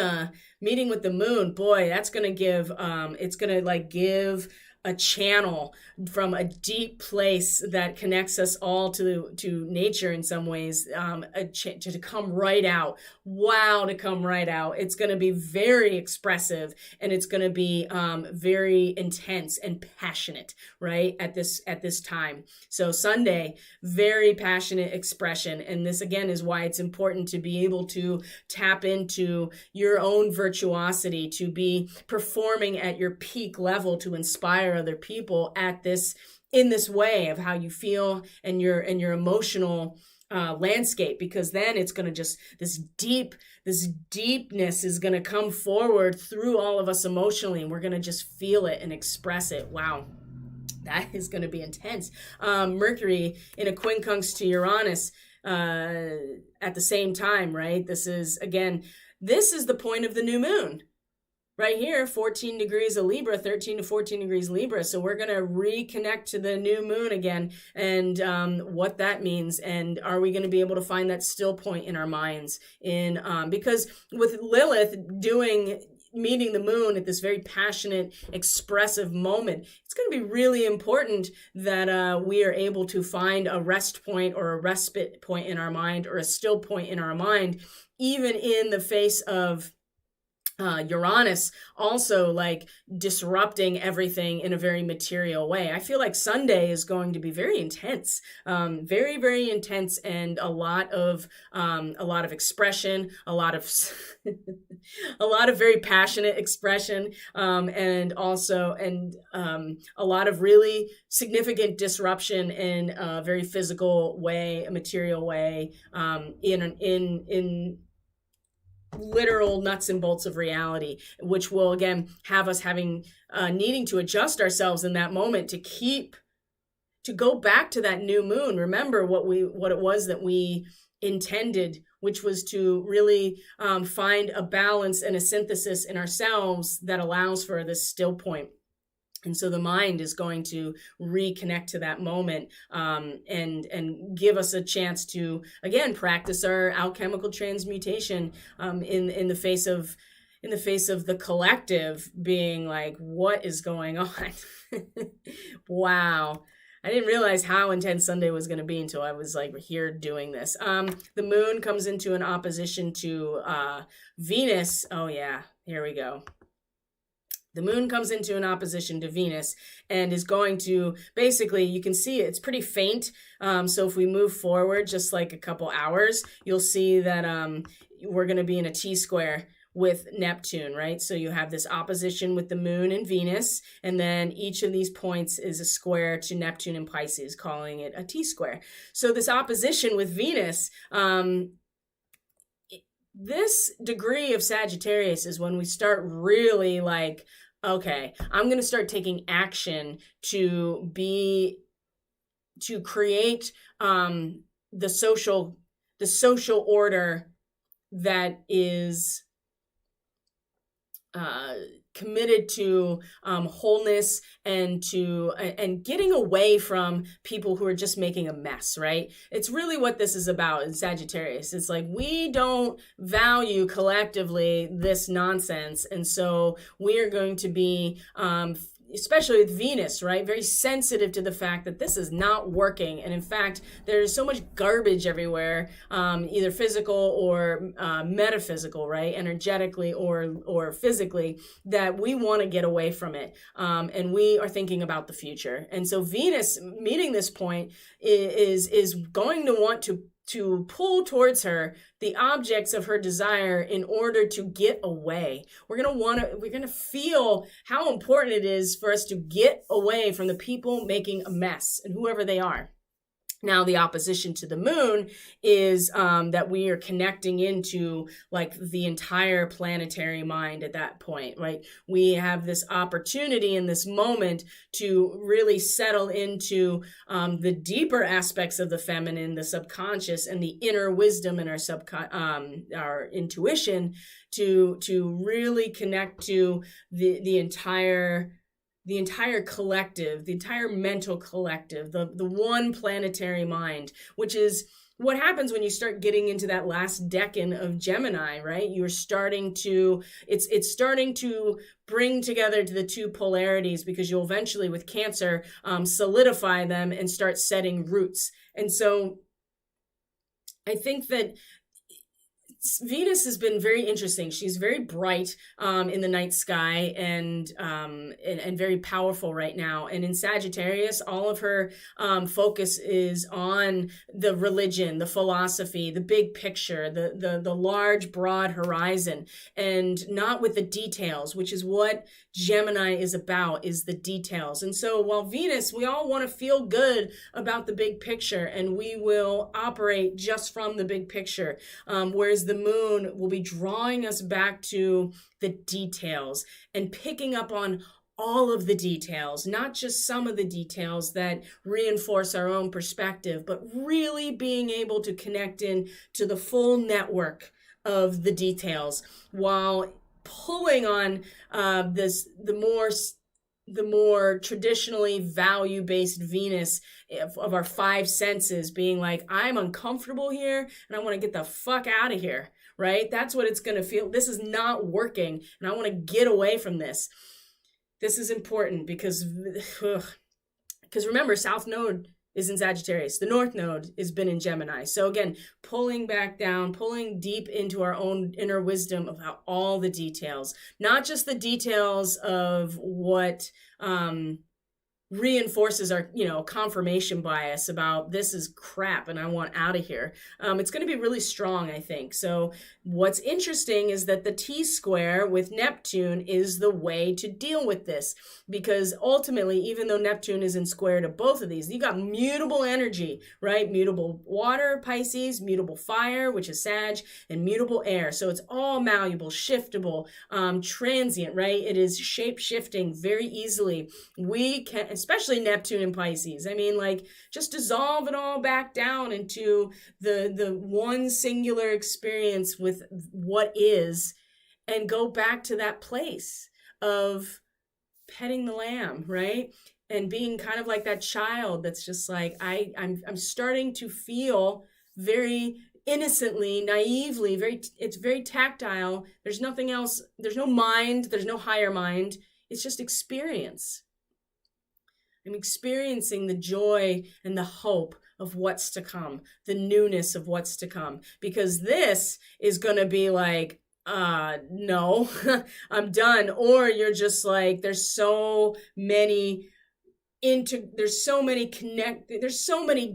meeting with the moon, boy, that's going to give, it's going to give a channel from a deep place that connects us all to nature in some ways, to come right out. Wow, to come right out. It's going to be very expressive, and it's going to be very intense and passionate, right, at this time. So Sunday, very passionate expression. And this again is why it's important to be able to tap into your own virtuosity, to be performing at your peak level, to inspire other people in this way of how you feel and your emotional landscape, because then it's going to just, this deepness is going to come forward through all of us emotionally, and we're going to just feel it and express it. Wow. That is going to be intense. Mercury in a quincunx to Uranus at the same time, right? This is the point of the new moon. Right here, 14 degrees of Libra, 13 to 14 degrees Libra. So we're going to reconnect to the new moon again, and what that means. And are we going to be able to find that still point in our minds? Because with Lilith meeting the moon at this very passionate, expressive moment, it's going to be really important that we are able to find a rest point or a respite point in our mind, or a still point in our mind, even in the face of Uranus also disrupting everything in a very material way. I feel like Sunday is going to be very intense, very, very intense, and a lot of expression, a lot of very passionate expression, and a lot of really significant disruption in a very physical way, a material way, in literal nuts and bolts of reality, which will again have us needing to adjust ourselves in that moment to go back to that new moon. Remember what it was that we intended, which was to really find a balance and a synthesis in ourselves that allows for this still point. And so the mind is going to reconnect to that moment, and give us a chance to, again, practice our alchemical transmutation in the face of the collective being like, what is going on? Wow. I didn't realize how intense Sunday was going to be until I was here doing this. The moon comes into an opposition to Venus. Oh yeah, here we go. The moon comes into an opposition to Venus and is going to basically, you can see it's pretty faint. So if we move forward just like a couple hours, you'll see that we're going to be in a T-square with Neptune, right? So you have this opposition with the moon and Venus, and then each of these points is a square to Neptune and Pisces, calling it a T-square. So this opposition with Venus, this degree of Sagittarius is when we start really like, okay, I'm going to start taking action to create the social order that is committed to wholeness and getting away from people who are just making a mess, right? It's really what this is about in Sagittarius. It's like, we don't value collectively this nonsense. And so we are going to be, especially with Venus, right? Very sensitive to the fact that this is not working. And in fact, there's so much garbage everywhere, either physical or metaphysical, right? Energetically or physically, that we want to get away from it. And we are thinking about the future. And so Venus meeting this point is going to want to pull towards her the objects of her desire in order to get away. We're going to feel how important it is for us to get away from the people making a mess and whoever they are. Now, the opposition to the moon is that we are connecting into like the entire planetary mind at that point, right? We have this opportunity in this moment to really settle into the deeper aspects of the feminine, the subconscious, and the inner wisdom in our intuition to really connect to the entire collective, the entire mental collective, the one planetary mind, which is what happens when you start getting into that last decan of Gemini, right? You're starting to, it's starting to bring together to the two polarities, because you'll eventually with Cancer solidify them and start setting roots. And so I think that Venus has been very interesting. She's very bright in the night sky and very powerful right now. And in Sagittarius, all of her focus is on the religion, the philosophy, the big picture, the large, broad horizon, and not with the details, which is what Gemini is about, is the details. And so while Venus, we all want to feel good about the big picture, and we will operate just from the big picture, whereas the moon will be drawing us back to the details and picking up on all of the details, not just some of the details that reinforce our own perspective, but really being able to connect in to the full network of the details, while pulling on the more traditionally value-based Venus of our five senses, being like, I'm uncomfortable here and I want to get the fuck out of here, right? That's what it's going to feel. This is not working and I want to get away from this. This is important because remember, South Node is in Sagittarius. The North Node has been in Gemini. So again, pulling back down, pulling deep into our own inner wisdom about all the details, not just the details of what reinforces our, confirmation bias about this is crap and I want out of here. It's going to be really strong, I think. So what's interesting is that the T-square with Neptune is the way to deal with this, because ultimately, even though Neptune is in square to both of these, you got mutable energy, right? Mutable water, Pisces, mutable fire, which is Sag, and mutable air. So it's all malleable, shiftable, transient, right? It is shape-shifting very easily. We can, especially Neptune and Pisces. I mean, like, just dissolve it all back down into the one singular experience with what is, and go back to that place of petting the lamb, right? And being kind of like that child that's just like, I'm starting to feel very innocently, naively, it's very tactile. There's nothing else. There's no mind. There's no higher mind. It's just experience. I'm experiencing the joy and the hope of what's to come, the newness of what's to come, because this is going to be like, no, I'm done. Or you're just like, there's so many there's so many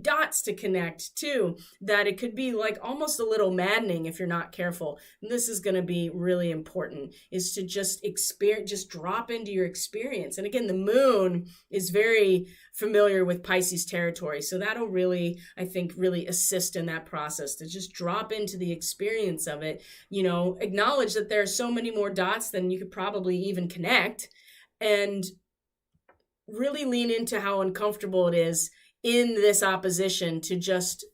dots to connect too, that it could be like almost a little maddening if you're not careful. And this is going to be really important, is to just just drop into your experience. And again, the moon is very familiar with Pisces territory, so that'll really, I think, really assist in that process, to just drop into the experience of it. Acknowledge that there are so many more dots than you could probably even connect, and really lean into how uncomfortable it is in this opposition to just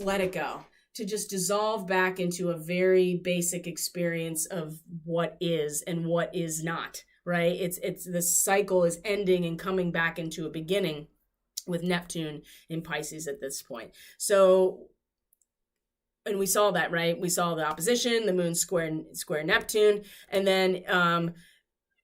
let it go, to just dissolve back into a very basic experience of what is and what is not, right? It's the cycle is ending and coming back into a beginning with Neptune in Pisces at this point. So, and we saw that, right? We saw the opposition, the moon square Neptune, and then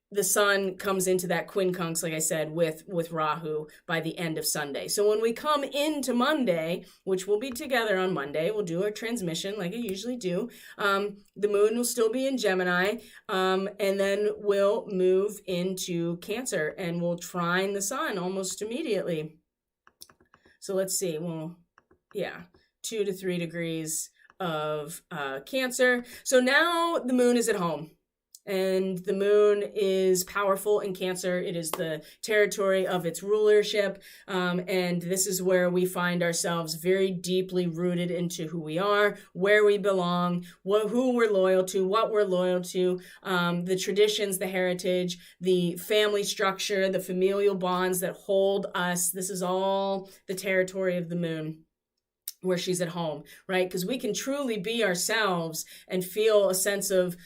the sun comes into that quincunx, like I said, with Rahu by the end of Sunday. So when we come into Monday, which we'll be together on Monday, we'll do our transmission like I usually do. The moon will still be in Gemini, and then we'll move into Cancer, and we'll trine the sun almost immediately. So let's see. Well, yeah, 2 to 3 degrees of Cancer. So now the moon is at home. And the moon is powerful in Cancer. It is the territory of its rulership. And this is where we find ourselves very deeply rooted into who we are, where we belong, who we're loyal to, what we're loyal to, the traditions, the heritage, the family structure, the familial bonds that hold us. This is all the territory of the moon, where she's at home, right? Because we can truly be ourselves and feel a sense of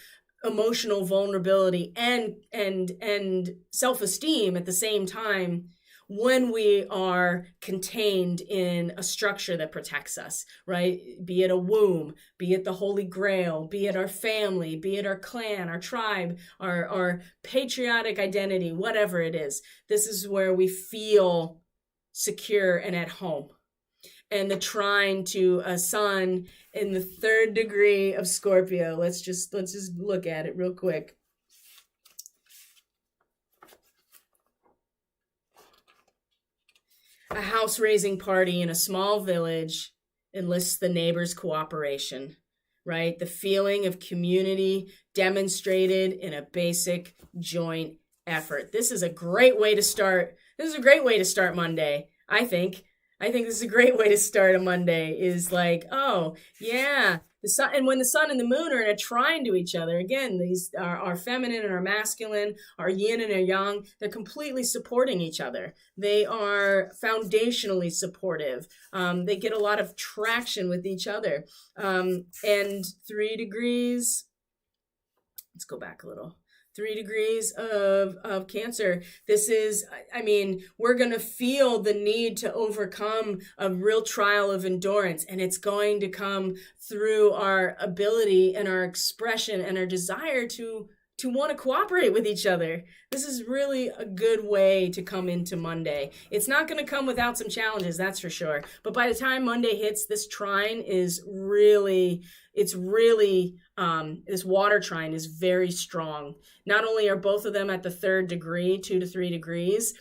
emotional vulnerability and self-esteem at the same time when we are contained in a structure that protects us, right? Be it a womb, be it the Holy Grail, be it our family, be it our clan, our tribe, our patriotic identity, whatever it is. This is where we feel secure and at home. And the trine to a sun in the 3rd degree of Scorpio. Let's just look at it real quick. A house-raising party in a small village enlists the neighbors' cooperation, right? The feeling of community demonstrated in a basic joint effort. This is a great way to start. This is a great way to start Monday, I think. This is a great way to start a Monday, is like, oh, yeah, the sun, and when the sun and the moon are in a trine to each other, again, these are our feminine and our masculine, our yin and our yang, they're completely supporting each other. They are foundationally supportive. They get a lot of traction with each other. And 3 degrees, let's go back a little. 3 degrees of Cancer. This is, we're going to feel the need to overcome a real trial of endurance, and it's going to come through our ability and our expression and our desire to want to cooperate with each other. This is really a good way to come into Monday. It's not going to come without some challenges, that's for sure. But by the time Monday hits, this trine is really, this water trine is very strong. Not only are both of them at the 3rd degree, 2 to 3 degrees,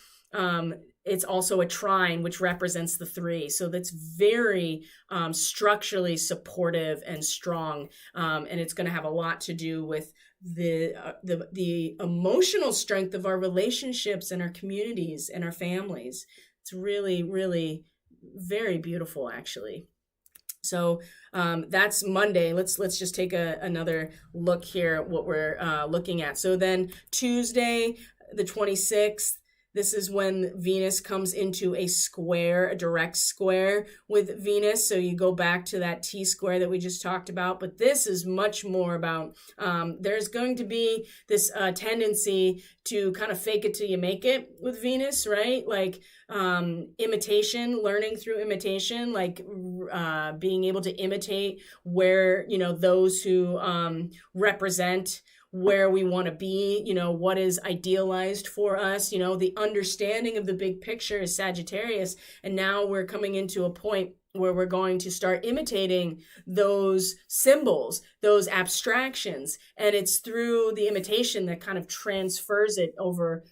it's also a trine, which represents the 3. So that's very structurally supportive and strong. And it's going to have a lot to do with the emotional strength of our relationships and our communities and our families. It's really, really very beautiful, actually. So that's Monday. Let's just take another look here at what we're looking at. So then Tuesday, the 26th, this is when Venus comes into a direct square with Venus. So you go back to that T square that we just talked about. But this is much more about, there's going to be this tendency to kind of fake it till you make it with Venus, right? Like imitation, learning through imitation, like being able to imitate where, those who represent where we want to be, what is idealized for us, the understanding of the big picture is Sagittarius. And now we're coming into a point where we're going to start imitating those symbols, those abstractions. And it's through the imitation that kind of transfers it over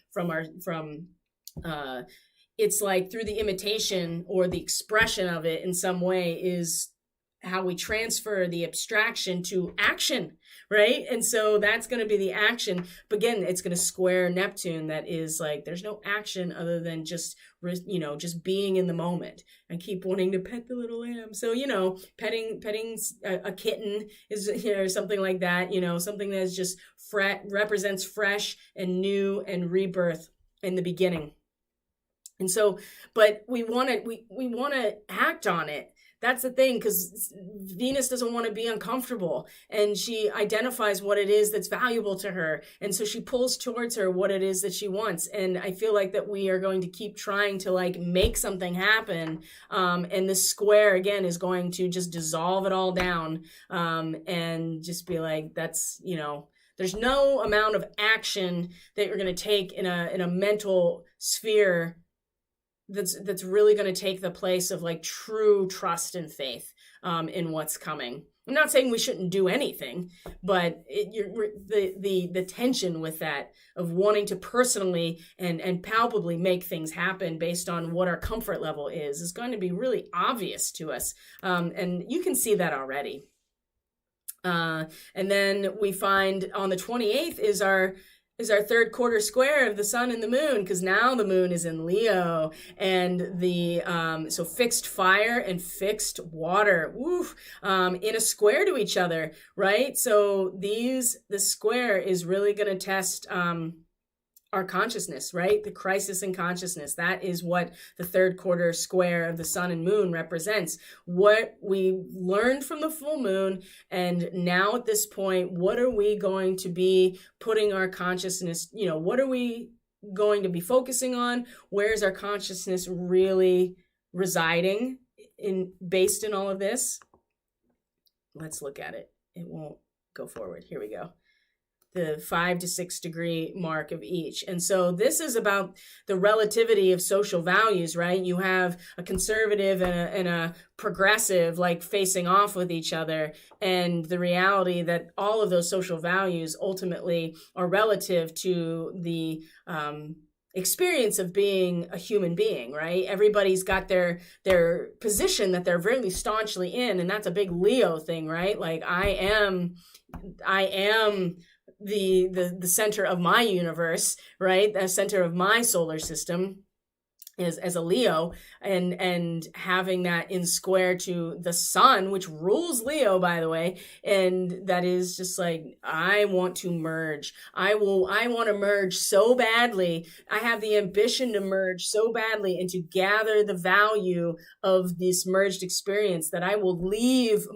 it's like through the imitation or the expression of it in some way is how we transfer the abstraction to action, right? And so that's going to be the action. But again, it's going to square Neptune. That is like, there's no action other than just, just being in the moment. I keep wanting to pet the little lamb. So, petting a kitten is, something like that, something that's just represents fresh and new and rebirth in the beginning. And so, but we want to act on it. That's the thing, because Venus doesn't want to be uncomfortable, and she identifies what it is that's valuable to her. And so she pulls towards her what it is that she wants. And I feel like that we are going to keep trying to like make something happen. And this square again is going to just dissolve it all down, and just be like, that's, there's no amount of action that you're going to take in a mental sphere that's really going to take the place of like true trust and faith in what's coming. I'm not saying we shouldn't do anything, but the tension with that of wanting to personally and palpably make things happen based on what our comfort level is going to be really obvious to us, and you can see that already. And then we find on the 28th is our third quarter square of the sun and the moon, because now the moon is in Leo, and so fixed fire and fixed water, in a square to each other, right? So the square is really going to test our consciousness, right? The crisis in consciousness. That is what the third quarter square of the sun and moon represents. What we learned from the full moon, and now at this point, what are we going to be putting our consciousness, what are we going to be focusing on? Where is our consciousness really residing based in all of this? Let's look at it. It won't go forward. Here we go. The 5 to 6 degree mark of each. And so this is about the relativity of social values, right? You have a conservative and a progressive like facing off with each other, and the reality that all of those social values ultimately are relative to the experience of being a human being, right? Everybody's got their position that they're really staunchly in, and that's a big Leo thing, right? Like I am the center of my universe, right? The center of my solar system is as a Leo, and having that in square to the sun, which rules Leo, by the way. And that is just like, I want to merge. I want to merge so badly. I have the ambition to merge so badly and to gather the value of this merged experience that I will leave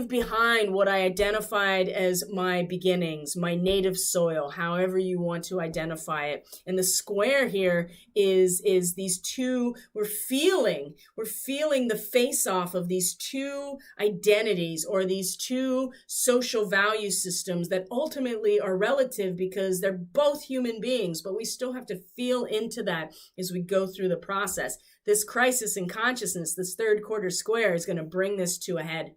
behind what I identified as my beginnings, my native soil, however you want to identify it. And the square here is these two, we're feeling the face-off of these two identities, or these two social value systems that ultimately are relative because they're both human beings, but we still have to feel into that as we go through the process. This crisis in consciousness, this third quarter square, is going to bring this to a head.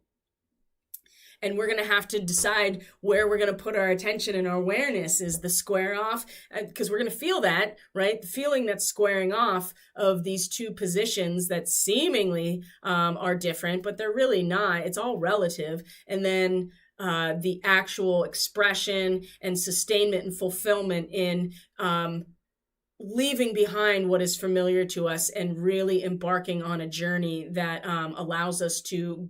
And we're going to have to decide where we're going to put our attention and our awareness. Is the square off? Because we're going to feel that, right? The feeling that's squaring off of these two positions that seemingly are different, but they're really not. It's all relative. And then the actual expression and sustainment and fulfillment in leaving behind what is familiar to us and really embarking on a journey that allows us to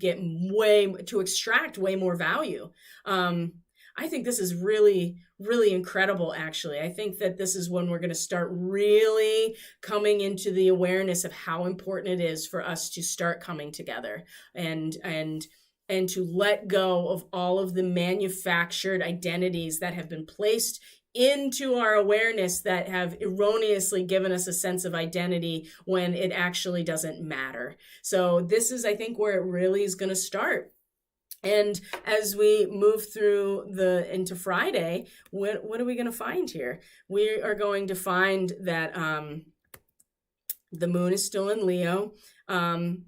extract way more value. I think this is really, really incredible, actually. I think that this is when we're going to start really coming into the awareness of how important it is for us to start coming together and to let go of all of the manufactured identities that have been placed into our awareness that have erroneously given us a sense of identity when it actually doesn't matter. So this is, I think, where it really is going to start. And as we move through into Friday, what are we going to find here? We are going to find that The moon is still in Leo. And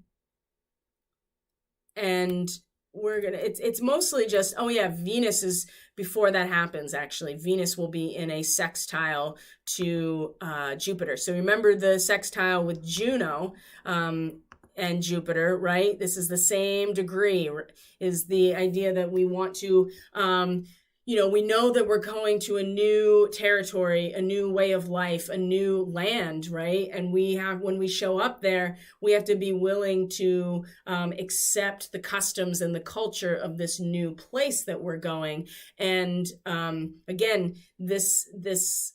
it's mostly just, oh yeah, Venus is, before that happens, actually, Venus will be in a sextile to Jupiter. So remember the sextile with Juno, and Jupiter, right? This is the same degree, is the idea that we want to, we know that we're going to a new territory, a new way of life, a new land, right? And when we show up there, we have to be willing to accept the customs and the culture of this new place that we're going. And again, this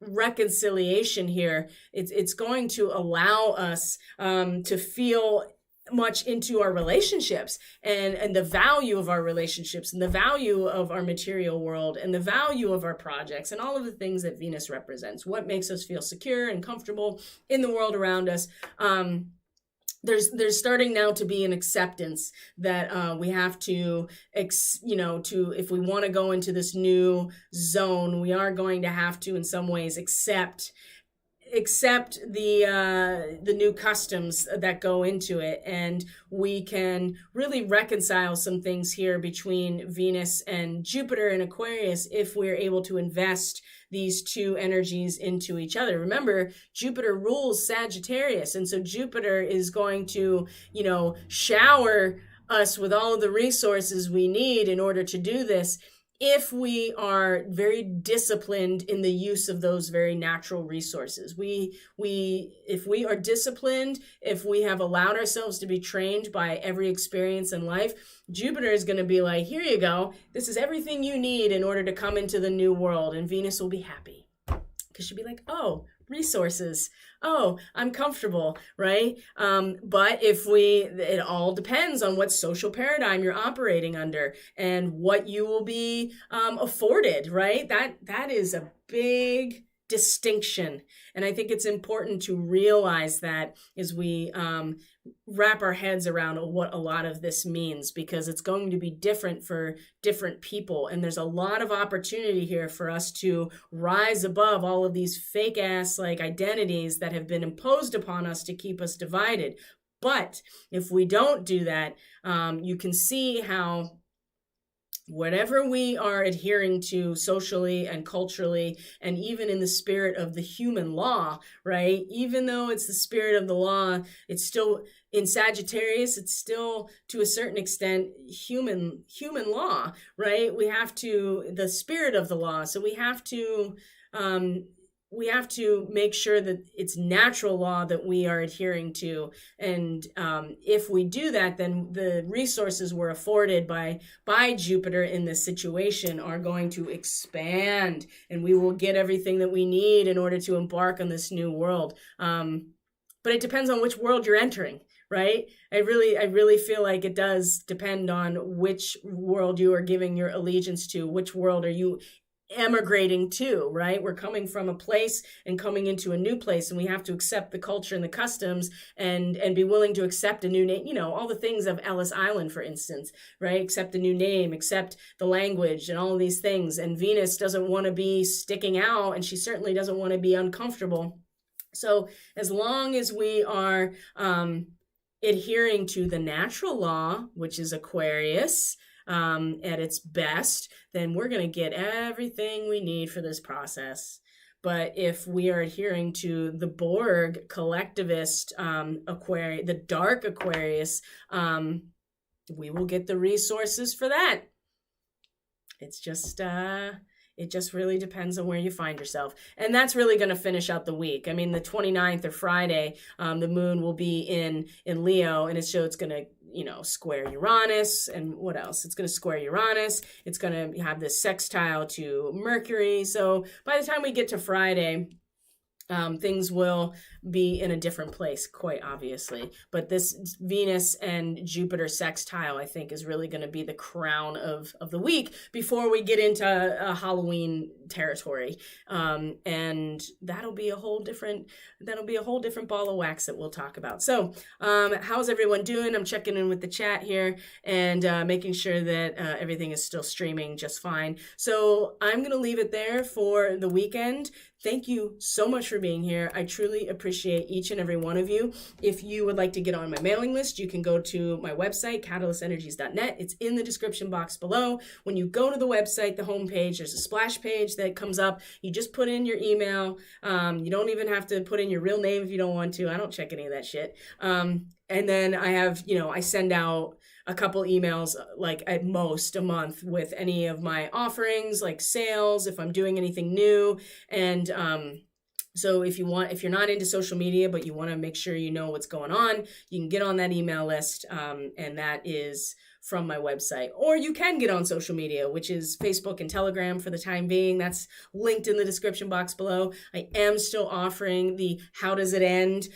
reconciliation here, it's going to allow us to feel much into our relationships and the value of our relationships and the value of our material world and the value of our projects and all of the things that Venus represents, what makes us feel secure and comfortable in the world around us. There's starting now to be an acceptance that we have to, if we want to go into this new zone, we are going to have to, in some ways, accept the new customs that go into it, and we can really reconcile some things here between Venus and Jupiter in Aquarius if we're able to invest these two energies into each other. Remember, Jupiter rules Sagittarius, and so Jupiter is going to, shower us with all of the resources we need in order to do this, if we are very disciplined in the use of those very natural resources. If we are disciplined, if we have allowed ourselves to be trained by every experience in life, Jupiter is going to be like, here you go. This is everything you need in order to come into the new world. And Venus will be happy because she'll be like, oh, resources. Oh, I'm comfortable, right? But it all depends on what social paradigm you're operating under and what you will be afforded, right? That is a big distinction. And I think it's important to realize that as we wrap our heads around what a lot of this means, because it's going to be different for different people. And there's a lot of opportunity here for us to rise above all of these fake ass identities that have been imposed upon us to keep us divided. But if we don't do that, you can see how whatever we are adhering to socially and culturally, and even in the spirit of the human law, right? Even though it's the spirit of the law, it's still, in Sagittarius, it's still to a certain extent human law, right? We have to, the spirit of the law. So we have to make sure that it's natural law that we are adhering to. And if we do that, then the resources we're afforded by Jupiter in this situation are going to expand, and we will get everything that we need in order to embark on this new world. But it depends on which world you're entering, right? I really feel like it does depend on which world you are giving your allegiance to, which world are you emigrating to, right? We're coming from a place and coming into a new place, and we have to accept the culture and the customs and be willing to accept a new name, all the things of Ellis Island, for instance, right? Accept a new name, accept the language and all of these things. And Venus doesn't want to be sticking out, and she certainly doesn't want to be uncomfortable. So as long as we are adhering to the natural law, which is Aquarius, at its best, then we're going to get everything we need for this process. But if we are adhering to the Borg collectivist Aquarius, the dark Aquarius, we will get the resources for that. It's just it just really depends on where you find yourself. And that's really going to finish out the week. I mean, the 29th or Friday, the moon will be in Leo, and it's going to square Uranus. And what else? It's going to square Uranus. It's going to have this sextile to Mercury. So by the time we get to Friday, things will be in a different place, quite obviously. But this Venus and Jupiter sextile, I think, is really going to be the crown of the week before we get into Halloween territory. And that'll be a whole different ball of wax that we'll talk about. So how's everyone doing? I'm checking in with the chat here and making sure that everything is still streaming just fine. So I'm going to leave it there for the weekend. Thank you so much for being here. I truly appreciate each and every one of you. If you would like to get on my mailing list, you can go to my website, catalystenergies.net. It's in the description box below. When you go to the website, the homepage, there's a splash page that comes up. You just put in your email. You don't even have to put in your real name if you don't want to. I don't check any of that shit. And then I have, I send out a couple emails, like at most a month, with any of my offerings, like sales, if I'm doing anything new. And so if you're not into social media, but you want to make sure you know what's going on, you can get on that email list. And that is from my website. Or you can get on social media, which is Facebook and Telegram for the time being. That's linked in the description box below. I am still offering the How Does It End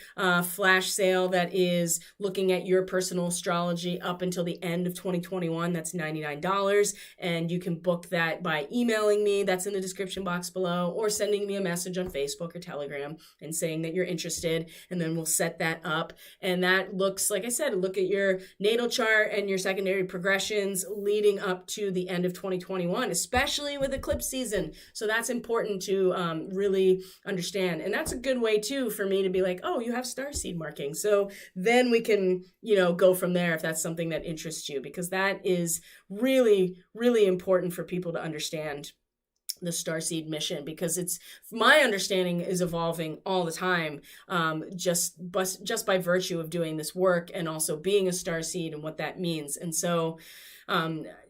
flash sale that is looking at your personal astrology up until the end of 2021. That's $99. And you can book that by emailing me. That's in the description box below, or sending me a message on Facebook or Telegram and saying that you're interested. And then we'll set that up. And that looks, like I said, look at your natal chart and your secondary progressions leading up to the end of 2021, especially with eclipse season. So that's important to really understand. And that's a good way too for me to be like, oh, you have starseed marking. So then we can, go from there if that's something that interests you, because that is really, really important for people to understand the starseed mission, because it's, my understanding is evolving all the time, just by virtue of doing this work and also being a starseed and what that means. And so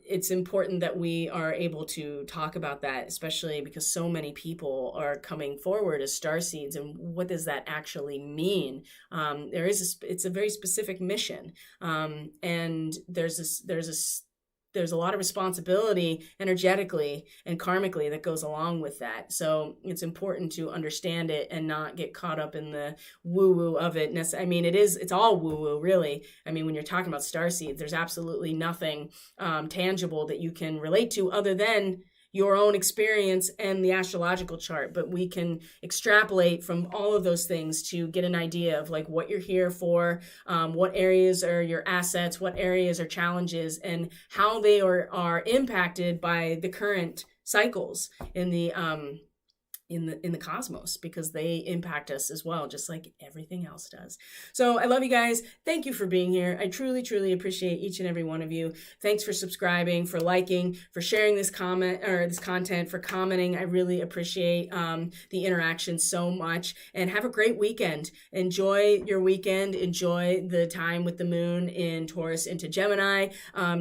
it's important that we are able to talk about that, especially because so many people are coming forward as starseeds, and what does that actually mean? It's a very specific mission, and there's a lot of responsibility energetically and karmically that goes along with that. So it's important to understand it and not get caught up in the woo-woo of it. I mean, it's all woo-woo, really. I mean, when you're talking about starseeds, there's absolutely nothing tangible that you can relate to other than your own experience and the astrological chart. But we can extrapolate from all of those things to get an idea of like what you're here for, what areas are your assets, what areas are challenges, and how they are impacted by the current cycles in the cosmos, because they impact us as well, just like everything else does. So I love you guys. Thank you for being here. I truly, truly appreciate each and every one of you. Thanks for subscribing, for liking, for sharing this content, for commenting. I really appreciate the interaction so much. And have a great weekend. Enjoy your weekend. Enjoy the time with the moon in Taurus into Gemini.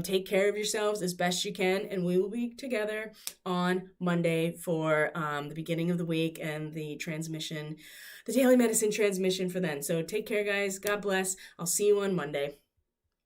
Take care of yourselves as best you can. And we will be together on Monday for the beginning of the week and the transmission, the daily medicine transmission for then. So take care, guys. God bless. I'll see you on Monday.